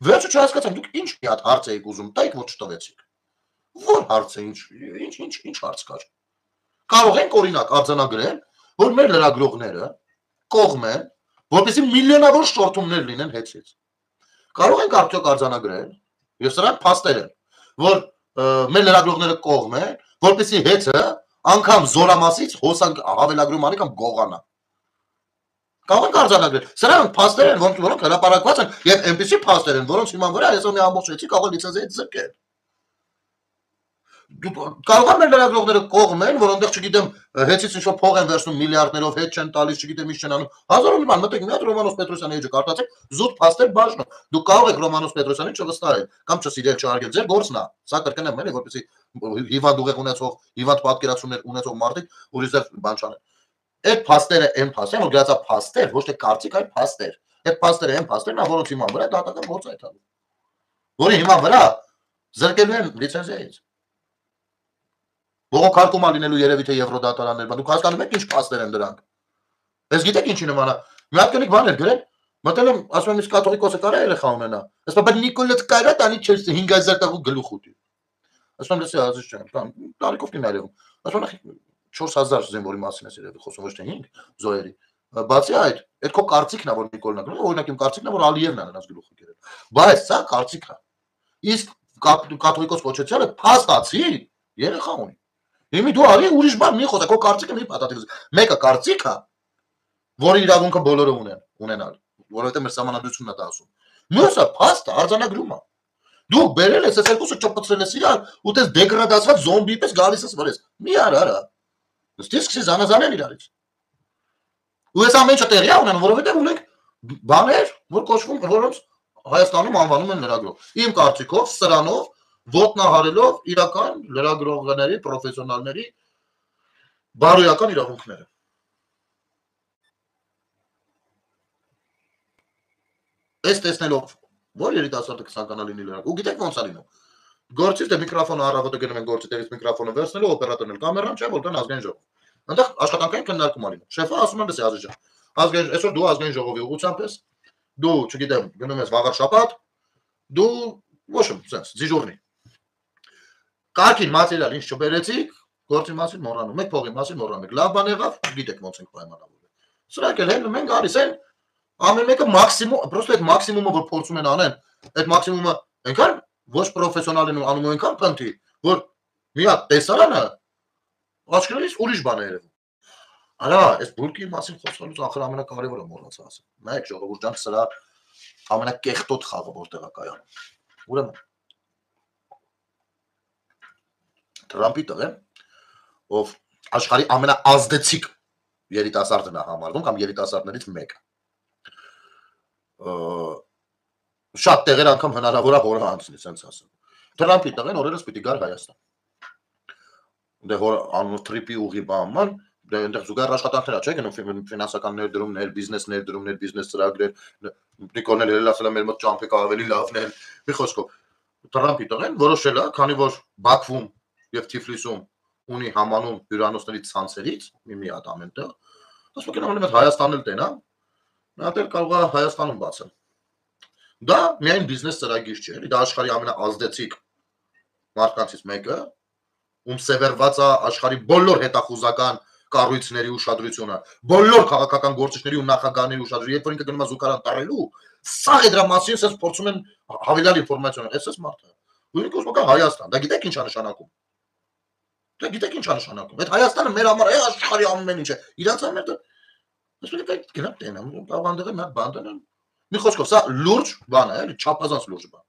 Վերջը չհասկացամ, դուք ինչ մի հատ հարց եք ուզում, տայք որ չտվեցիք։ Որ հարց է, ինչ հարց կար։ Կարող ենք օրինակ արձանագրել, որ մեր լրագրողները կողմեն, որպեսզի միլիոնավոր շորթումներ լինեն հետից։ Կարող ենք արդյոք արձանագրել, եւ սրանք փաստեր են, որ մեր լրագրողները կողմ են, որպեսզի հետը անգամ զորամասից հոսանք հավելագրում անի կամ գողանա։ Կարող ենք արձանագրել։ Սրանք փաստեր են, որոնք հրապարակված են եւ այնպեսի փաստեր են, որոնց հիման վրա այսօր մի ամբողջ էցի կարող է լիցենզիայից զրկել։ Կարող է մեր լրագրողները կողմ են, որոնտեղ չգիտեմ, հետից ինչ-որ փող են վերցնում միլիարդներով, հետ չեն տալիս, չգիտեմ ինչ չեն անում։ Հազարով բան, մտեք մի հատ Ռոմանոս Պետրոսյանի էջը կարդացեք, զուտ փաստեր բաժնում։ Դուք կարող եք Ռոմանոս Պետրոսյանին չվստահել, կամ չսիրել, չհարգել, ձեր գործն է։ Սա կրկնեմ, էլի, որպեսզի հիվանդ ուղեղ ունեցող, հիվանդ պատկերացումներ ունեցող մարդիկ ուրիշ ձեր բան չանեն։ Այդ փաստերը այն փաստ են, որ գրածա փաստեր, ոչ թե կարծիք, այլ փաստեր։ Այդ փաստերը այն փաստերն են, որոնց հիման վրա դատական գործ է տալու։ Որի հիման վրա զրկելու են լիցենզիայից։ Բողոքարկում լինելու երևի թե եվրոդատարաններ, դուք հասկանում եք ինչ փաստեր են դրանք։ Ես գիտեք ինչի նման է։ Մի հատ կնիկ բան էր գրել, մտել եմ, ասում եմ իսկ կաթողիկոսը կարա երեխա ունենա։ Ասում եմ Նիկոլետ կարա տանի 5000 տաղու գլուխ ուտի։ Ասում եմ լսի ազիզ ջան, տարիքով կին արևում։ Ասում եմ 4000 զինվորի մասին է երևի խոսում, ոչ թե 5 զոհերի։ Բացի այդ քո կարծիքն է որ Նիկոլն է գրում, օրինակ իմ կարծիքն է որ Ալիևն է նրանց գլուխը կերել։ Բայց սա կարծիքն է։ Իսկ կաթողիկոս կոչեցյալը փաստացի երեխա ունի։ Հիմի դու արի ուրիշ բան մի խոսա, քո կարծիքը մի պատատի։ Մեկը կարծիքա, որի իրավունքը բոլորը ունենալ, որովհետև մեր համանadrությունն է դա ասում։ Մյուսը փաստը արձանագրում է։ Դու բերել ես այս երկուսը ճպցրել ես իրար, ու դες դեգրադացված զոմբի պես գալիս ես վրես։ Մի արա։ Ստես սկսի զանազանել իրարից։ Ու այս ամենը տեղի է ունենում, որովհետև ունենք բաներ, որ կոչվում, որոնց Հայաստանում անվանում են լրագրող։ Իմ կարծիքով սրանով ոտնահարելով իրական լրագրողների, պրոֆեսիոնալների բարոյական իրավունքները։ Այս տեսնելով, որ երիտասարդը 20-կանա լինի լրագրող, ու գիտեք ոնց է լինում։ Գործից դե միկրոֆոնը առավոտը գնում են գործի տեղից միկրոֆոնը վերցնելու, օպերատորն էլ կամերան չէ, որտեղ ազգային ժողով։ Այնտեղ աշխատանքային քննարկում ալին։ Շեֆը ասում է, դե ազիժ։ Ազգային այսօր դու ազգային ժողովի ուղղությամբ ես, դու, չգիտեմ, գնում ես վաղար շաբաթ, դու ոչ sense, դիժուրնի։ Կարգին մատերիալ ինչ չբերեցիք, գործի մասին մոռանում եք, փողի մասին մոռանում եք։ Լավ բան եղավ, գիտեք ոնց ենք պայմանավորվել։ Սրանք էլ հենց մենք գալիս են ամեն մեկը մաքսիմում, պրոստը այդ մաքսիմումը որ փորձում են անեն, այդ մաքսիմումը այնքան ոչ պրոֆեսիոնալ են անում այնքան փնթի, որ մի հատ տեսարանը աչքերից ուրիշ բան է երևում։ Արա, այս բուրկի մասին խոսալուց ախր ամենակարևորը մոռացա ասել։ Նայեք ժողովուրդ ջան, սրա ամենակեղտոտ խաղը որտեղ է կայանում։ Ուրեմն Թրամփի տղեն, ով աշխարհի ամենաազդեցիկ երիտասարդն է համարվում կամ երիտասարդներից մեկը։ Շատ տեղեր անգամ հնարավոր է հորը անցնի, sense ասեմ։ Թրամփի տղեն օրերս պիտի գար Հայաստան։ Դե հոր անունը Թրիպի ուղի բանման, դե այնտեղ զուգահեռ աշխատանքներ ա, չէ՞ գնում ֆինանսական ներդրումներ, բիզնես ներդրումներ, բիզնես ծրագրեր, Նիկոլն էլ ասել է մեր մոտ ճամփեկ ավելի լավն են։ Մի խոսքով Թրամփի տղեն որոշել է, քանի որ Բաքվում եւ Թիֆլիսում ունի համանուն հյուրանոցների ցանցերից, մի հատ ամենտեղ, ասում եք ամենը Հայաստանն էլ տենա, նա դեռ կարող է Հայաստանում բացել։ Դա միայն բիզնես ծրագիր չէ, դա աշխարհի ամենաազդեցիկ մարդկանցից մեկը, ում սևեռված է աշխարհի բոլոր հետախուզական կառույցների ուշադրությունը, բոլոր քաղաքական գործիչների ու նախագահների ուշադրությունը, երբ որ ինքը գնում է զուգարան տարելու, սա է դրա մասին, ասես փորձում են հավելյալ ինֆորմացիա ունենալ, այսպես մարդը։ Ու ինքը ուզում է Հայաստան, դա գիտեք ինչ է նշանակում։ Դա գիտեք ինչ նշանակում։ Այդ Հայաստանը մեր համար է աշխարհի ամեն ինչը։ Իրանց համար դա ասում եք գնաք տենամ, բավանդեղը մի հատ բան դնան։ Մի խոսքով, սա լուրջ բան է, էլի, չափազանց լուրջ բան։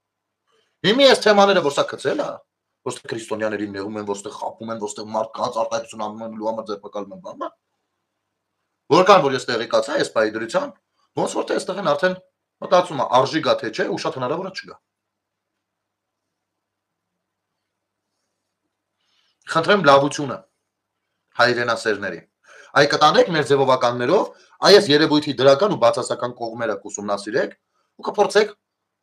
Հիմի այս թեմաները որ սա գցել է, ոստեղ քրիստոնյաներին նեղում են, ոստեղ խափում են, ոստեղ մարդկանց արտահայտություն անելու համար ձերբակալում են բան։ Որքան որ ես տեղեկացա այս բայ դրության, ոնց որ թե այստեղ են արդեն մտածում է արժի գա թե չէ, ու շատ հնարավոր է չգա։ Խնդրեմ լավությունը հայրենասերների։ Այ կտանեք մեր ձևովականներով, այս երևույթի դրական ու բացասական կողմերը կուսումնասիրեք ու կփորձեք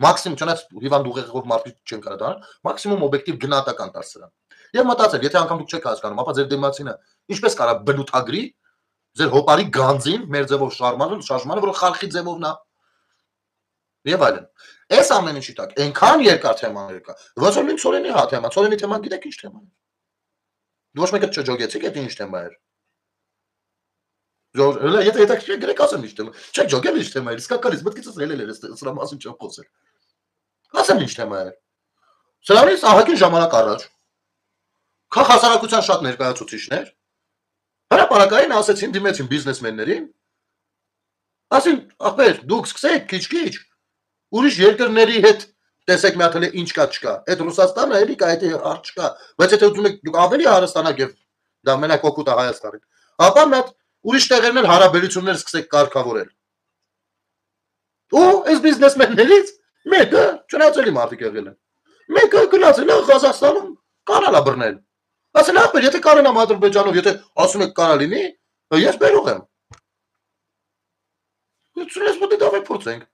մաքսիմում չնայած հիվանդ ուղեղով մարդիկ չեն կարող դառնալ, մաքսիմում օբյեկտիվ գնահատական տալ սրան։ Եվ մտածել, եթե անգամ դուք չեք հասկանում, ապա ձեր դեմացինը ինչպես կարա բնութագրի ձեր հոպարի գանձին մեր ձևով շարժմանը, որ խալխի ձևովն է։ Եվ այլն։ Այս ամեն ինչի տակ այնքան երկար թեմաներ կա։ Ոնց որ ինձ Սորենի հա թեման, Սորենի թեման գիտեք ինչ թեմա է։ Ոչ մեկը չջոգեցիք, այդ ինչ թեմա էր։ Եթե գրեք ասեմ ինչ թեմա։ Չեք ջոգել ինչ թեմա էր, իսկականից մտքիցս ելել էր սրա մասին չեմ խոսել։ Ասեմ ինչ թեմա էր։ Սրանից ահագին ժամանակ առաջ քաղաքացիական շատ ներկայացուցիչներ հրապարակային ասեցին դիմեցին բիզնեսմեններին, ասին ախպեր դուք սկսեք քիչ-քիչ ուրիշ երկրների հետ տեսեք մի հատ էլ ինչ կա չկա։ Այդ Ռուսաստանը էլի կա, այդ հարց չկա, բայց եթե ուզում եք դուք ավելի հարստանաք եւ դա մենակ օգուտ է Հայաստանին, ապա մի հատ ուրիշ տեղերն էլ հարաբերություններ սկսեք կարգավորել։ Ու այս բիզնեսմեններից մեկը չնայածելի մարդիկ եղել են։ Մեկը գնացել է Ղազախստանում կանալա բռնել։ Ասել ախպեր, եթե Կարենա Ադրբեջանով, եթե ասում եք կանա լինի, ես բերող եմ։ Ես մոտի դավայ փորձենք։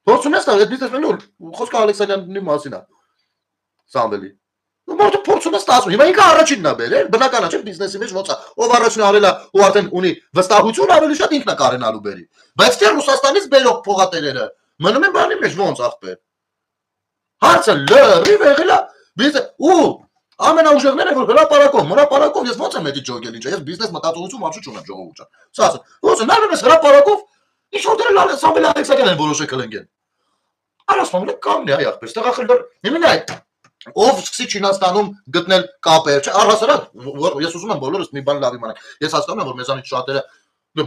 Փորձում ես տալ, այդ բիզնեսմենը խոսքը Ալեքսանյանի մասին է։ Սամվելի։ Մարդը փորձում է ստացվում։ Հիմա ինքը առաջինն է բերել, բնական է, չէ՞, բիզնեսի մեջ ոնց է։ Ով առաջինը արել է ու արդեն ունի վստահություն, ավելի շատ ինքն է Կարենալու բերի։ Բայց թե Ռուսաստանից բերող փողատերերը մնում են բանի մեջ ոնց ախպեր։ Հարցը լրիվ եղել է բիզնես ու ամենաուժեղները որ հրապարակով ես ոնց եմ էդի ջոգել ինչ է, ես բիզնես մտածողություն ոչ չունեմ ժողովուրդ ջան։ Սա ասեմ, ոնց է նայում ես հրապարակով ինչ որ դրել Սամվել Ալեքսանյանն են որոշել կլենգեն։ Արասմանը կամն է այ ախպեր, ստեղ ախր հիմն այ ով սկսի Չինաստանում գտնել կապեր, չէ, առհասարակ ես ուզում եմ բոլորս մի բան լավ իմանանք։ Ես հասկանում եմ որ մեզանից շատերը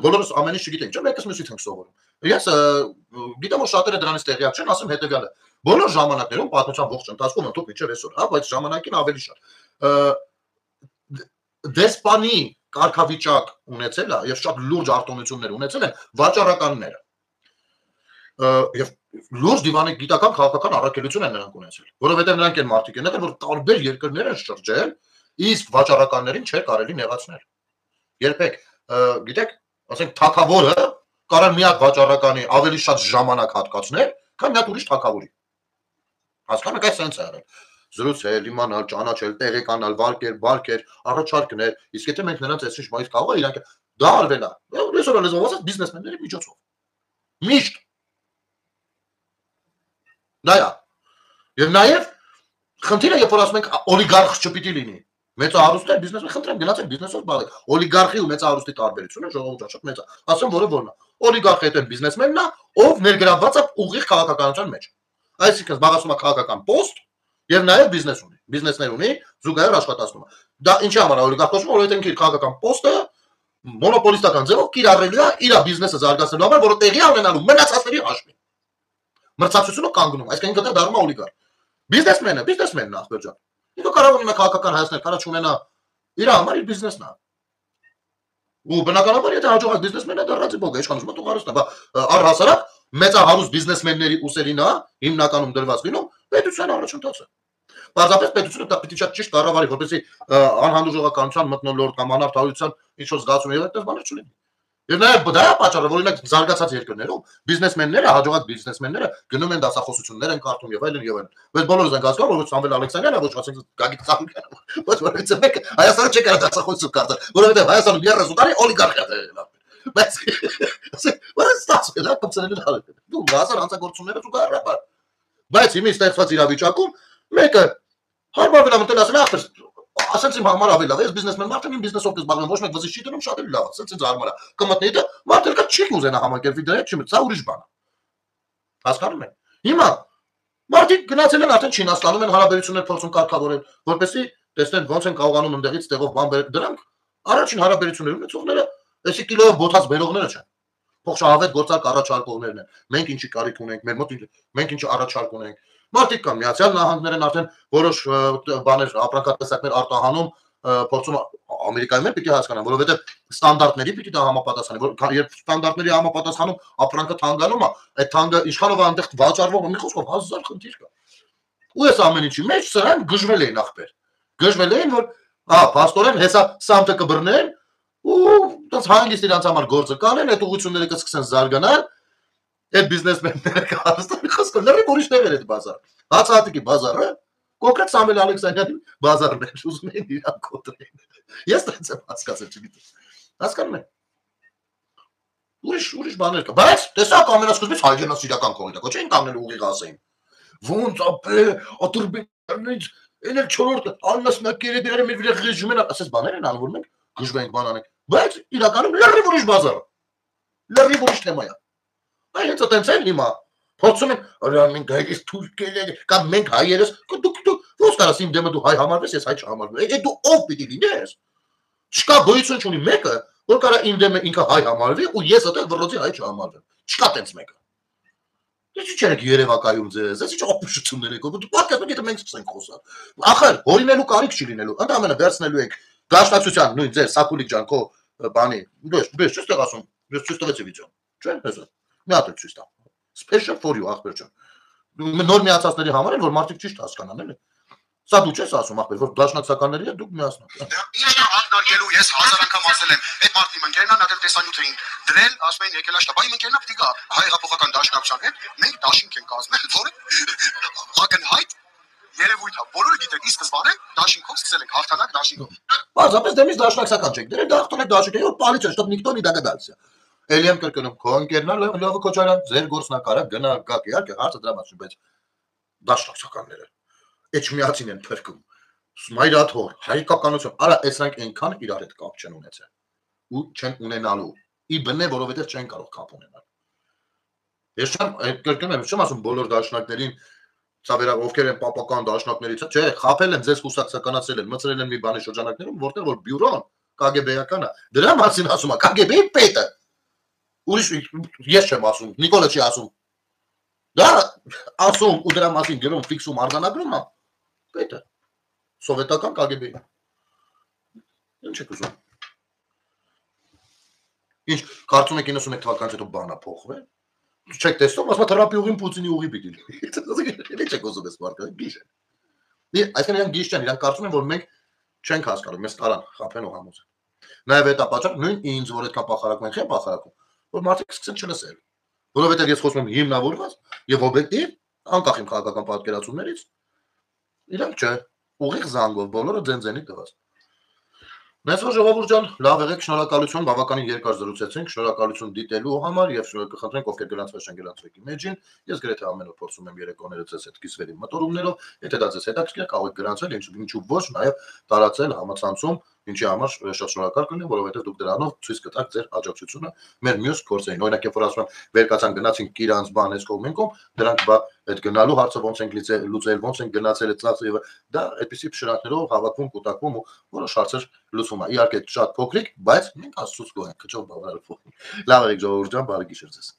բոլորս ամեն ինչ չգիտենք, չէ, մեկս մյուսից ենք սովորում։ Ես գիտեմ որ շատերը դրանից տեղյակ չեն, ասեմ հետեւյալը։ Բոլոր ժամանակներում պատմության ողջ ընթացքում ընդհանուր միջև այսօր, հա, բայց ժամանակին ավելի շատ դեսպանի կարգավիճակ ունեցել է եւ շատ լուրջ արտոնություններ ունեցել են վաճառականները։ Եվ լուրջ դիվանի գիտական քաղաքական առաքելություն են նրանք ունեցել, որովհետեւ նրանք են մարդիկ են եղել, որ տարբեր երկրներ են շրջել, իսկ վաճառականներին չէ կարելի նեղացնել։ Երբեք, գիտեք, ասենք թակավորը կարող մի հատ վաճառականի ավելի շատ ժամանակ հատկացնել, քան մի հատ ուրիշ թակավորի։ Հասկանում եք, այս sense-ը արել։ Զրուցել, իմանալ, ճանաչել, տեղեկանալ, վարկեր, առաջարկներ, իսկ եթե մենք նրանց այսինչ մայից կարող է իրանք դա արվել է։ Այսօր լեզվով ասած բիզնեսմենների միջոցով։ Միշտ դա է։ Եվ նաև խնդիրը երբ որ ասում ենք օլիգարխ չպիտի լինի։ Մեծահարուստներ բիզնեսը խնդրեմ գնացեք բիզնեսով զբաղվեք։ Օլիգարխի ու մեծահարուստի տարբերությունը ժողովուրդ շատ մեծ է։ Ասեմ որը որն է։ Օլիգարխը այդ բիզնեսմենն է, ով ներգրավված է ուղիղ քաղաքականության մեջ։ Այսինքն զբաղվում է քաղաքական պոստ եւ նաեւ բիզնես ունի։ Բիզնեսներ ունի, զուգահեռ աշխատացնում է։ Դա ինչի համար է օլիգարխ կոչվում, որովհետեւ ինքը քաղաքական պոստը մոնոպոլիստական ձևով կիրառելու է իր բիզնեսը զարգացնելու համար, որը տեղի ունենալու մնացածների հաշվին։ Մրցակցությունը կանգնում, այսինքն ինքը դառնում է օլիգարխ։ Բիզնեսմենն է ախպեր ջան։ Ինքը կարող ունենա քաղաքական հայացքներ, կարա չունենա իր համար իր բիզնեսն է։ Ու բնականաբար եթե հաջողակ բիզնեսմենը դառնացի բոգ իշխանությունը տուղարստն է, բա առհասարակ մեծահարուստ բիզնեսմենների ուսերին է հիմնականում դրված լինում պետության առաջընթացը։ Պարզապես պետությունը դա պիտի շատ ճիշտ կառավարի, որպեսզի անհանդուրժողականության մթնոլորտ կամ անարդարության ինչ-որ զգացում եւ այդպես բաներ չլինի։ Եվ նաեւ դա է պատճառը, որ օրինակ զարգացած երկրներում բիզնեսմենները, հաջողակ բիզնեսմենները գնում են դասախոսություններ են կարդում եւ այլն եւ այլն։ Բայց բոլորս ենք հասկանում, որ Սամվել Ալեքսանյանը ոչ ասենք Գագիկ Ծառուկյանը, ոչ որից մեկ Հայաստանը չի կարող դասախոսություն կարդալ, որովհետեւ Հայաստանը 30 տարի օլիգարխիա է։ Բայց ո՞ր ստացվել է կապցնելու հալ։ Դու հազար հանցագործությունները ու գարապար։ Բայց հիմի ստեղծված իրավիճակում մեկը հարմարվել է մտել ասել ախր ասենց իմ համար ավելի լավ է, ես բիզնեսմեն մարդ եմ, իմ բիզնեսով կզբաղվեմ, ոչ մեկ վզի չի դնում, շատ էլ լավ է, ասենց ինձ հարմար է։ Կմտնի դա մարդը կա չի ուզենա համակերպվի դրա հետ, չի մտա, ուրիշ բան է։ Հասկանում եք։ Հիմա մարդիկ գնացել են արդեն Չինաստանում են հարաբերություններ փորձում կարգավորել, որպեսզի տեսնեն ոնց են կարողանում ընդեղից տեղով բան բերել, դրանք առաջին հարաբերություններ ունեցողները, այսի կիլոյով բոթած բերողները չեն։ Փոխշահավետ գործարք առաջարկողներն են։ Մենք ինչի կարիք ունենք, մեր մոտ մենք ինչի առաջարկ ունենք։ Մարդիկ կան Միացյալ Նահանգներն արդեն որոշ բաներ ապրանքատեսակներ արտահանում, փորձում Ամերիկայում էլ պիտի հասկանան, որովհետև ստանդարտների պիտի դա համապատասխանի, որ երբ ստանդարտների համապատասխանում ապրանքը թանկանում է, այդ թանկը իշխանով այնտեղ վաճառվող մի խոսքով 1000 խնդիր կա։ Ու այս ամեն ինչի մեջ սրանք գժվել էին ախպեր։ Գժվել էին, որ փաստորեն հեսա սամթը կբռնեն ու դից հանգիստ իրանց համար գործը կանեն, այդ ուղղությունները կսկսեն զարգանալ, այդ բիզնեսմենները կհարստան, խոսքը լրիվ ուրիշ տեղեր է բազար։ Հացահատիկի բազարը կոնկրետ Սամվել Ալեքսանյանի բազարն է, ուզում են իրան կոտրեն։ Ես դրանց եմ հասկացել, չգիտեմ։ Հասկանում եք։ Ուրիշ բաներ կա, բայց տեսակ ամենասկզբից հայրենասիրական կողմից, ոչ են կանգնել ուղիղ ասեին։ Ոնց ապե, աթուրբեկանից Էլ 4-րդը աննասնակերը դերը մեր վրա գժում են, ասես բաներ են անում, որ մենք գժվենք բան անենք, բայց իրականում լրիվ ուրիշ բազար է։ Լրիվ ուրիշ թեմա է։ Այ հենց այդպես են հիմա փորձում են, մենք հայերս թուրքեր կամ մենք հայերս, դուք ո՞նց կարաս իմ դեմը դու հայ համարվես, ես հայ չհամարվեմ։ Այդ դու ով պիտի լինես։ Չկա գոյություն չունի մեկը, որ կարա իմ դեմը ինքը հայ համարվի ու ես այդտեղ վրոձի հայ չհամարվեմ։ Չկա տենց մեկը։ Ինչ չեք երևակայում ձեզ, այս ինչ օպշություններ եք, դու պատկերացնում եք մենք սկսենք խոսալ։ Ախր, հորինելու կարիք չի լինելու, ընդամենը վերցնելու եք դաշնակցության նույն ձեր Սակուլիկ ջան քո բանի, ես չստեղ ասում, ես ցույց տվեցի վիդեո։ Չէ՞, հեսա։ Մի հատ ցույց տա։ Special for you ախպեր ջան։ Նոր միացածների համար են, որ մարդիկ ճիշտ հասկանան, էլի։ Սա դու չես ասում ախպեր, որ դաշնակցականների հետ դուք միացնակ։ Ինչ ակնարկելու ես 1000 անգամ ասել եմ, այդ մարդի ընկերն ան ադել տեսանյութ էին դրել, ասում են եկել աշտա, բայց ընկերնա պիտի գա հայ-հեղափոխական դաշնակցության հետ, մենք դաշինք ենք կազմել, որը ակնհայտ երևույթ է, բոլորը գիտեն, ի սկզբանե դաշինքով սկսել ենք հաղթանակ դաշինքով։ Պարզապես դեմից դաշնակցական չեք դրել, դա հաղթանակ դաշինք է, որ պալիցիա, чтоб никто не догадался։ Էլի եմ կրկնում, քո ընկերն ան Լովը Քոչարյան, ձեր գործնակարը գնա գա, իհարկե հարցը դրա մասին, բայց դաշնակցականները Էջմիածին են փրկում։ Սմայրաթոր, հայկականություն, արա այսրանք այնքան իրար հետ կապ չեն ունեցել ու չեն ունենալու։ Ի բնե, որովհետև չեն կարող կապ ունենալ։ Ես չեմ կրկնում եմ, չեմ ասում բոլոր դաշնակներին, ցավերա ովքեր են պապական դաշնակներից, չէ, խափել են ձեզ կուսակցականացել են, մցրել են մի բանի շրջանակներում, որտեղ որ բյուրոն KGB-ական է։ Դրա մասին ասում է KGB-ի պետը։ Ուրիշ ես չեմ ասում, Նիկոլը չի ասում։ Դա ասում ու դրա մասին գրում ֆիքսում արձանագրում է պետը։ Սովետական KGB-ի։ Ինչ եք ուզում։ Ինչ կարծում եք 91 թվականից հետո բանա փոխվել։ Չեք տեսնում, ասում է թերապիուղին Պուտինի ուղի պիտի լինի։ Ինչ եք ուզում ես մարդը, գիշ է։ Այսինքն իրանք գիշ չեն, իրանք կարծում են, որ մենք չենք հասկանում, մեզ տարան, խափեն ու համոզեն։ Նաև այդ ապաճառ նույն ինձ, որ այդքան պախարակում են, չեն պախարակում, որ մարդիկ սկսեն չլսել։ Որովհետև ես խոսում եմ հիմնավորված եւ օբյեկտիվ, անկախ իմ քաղաքական պատկերացումներից, իրանք չէ, ուղիղ զանգով բոլորը ձենձենի տված։ Նայած որ ժողովուրդ ջան, լավ եղեք, շնորհակալություն, բավականին երկար զրուցեցինք, շնորհակալություն դիտելու համար եւ կխնդրենք ովքեր գրանցվել չեն գրանցվեք իմեջին։ Ես գրեթե ամեն օր փորձում եմ երեկոները ձեզ հետ կիսվերի մտորումներով, եթե դա ձեզ հետաքրքիր է, կարող եք գրանցվել, ինչու ոչ, նաեւ տարածել համացանցում, ինչի համար շատ շնորհակալ կլինեմ, որովհետեւ դուք դրանով ցույց կտաք ձեր աջակցությունը մեր մյուս գործերին։ Օրինակ, երբ որ ասում եմ, վերկացան գնացինք Կիրանց բան էս կողմենկում, դրանք այդ գնալու հարցը ոնց ենք լուծել, ոնց են գնացել այդ ծախսը եւ դա այդպիսի շրանքներով հավաքվում, կուտակվում ու որոշ հարցեր լուծվում է։ Իհարկե շատ փոքրիկ, բայց մենք աստծուց գոհ ենք, քչով բավարարվում։ Լավ եք ժողովուրդ ջան, բարի գիշեր ձեզ։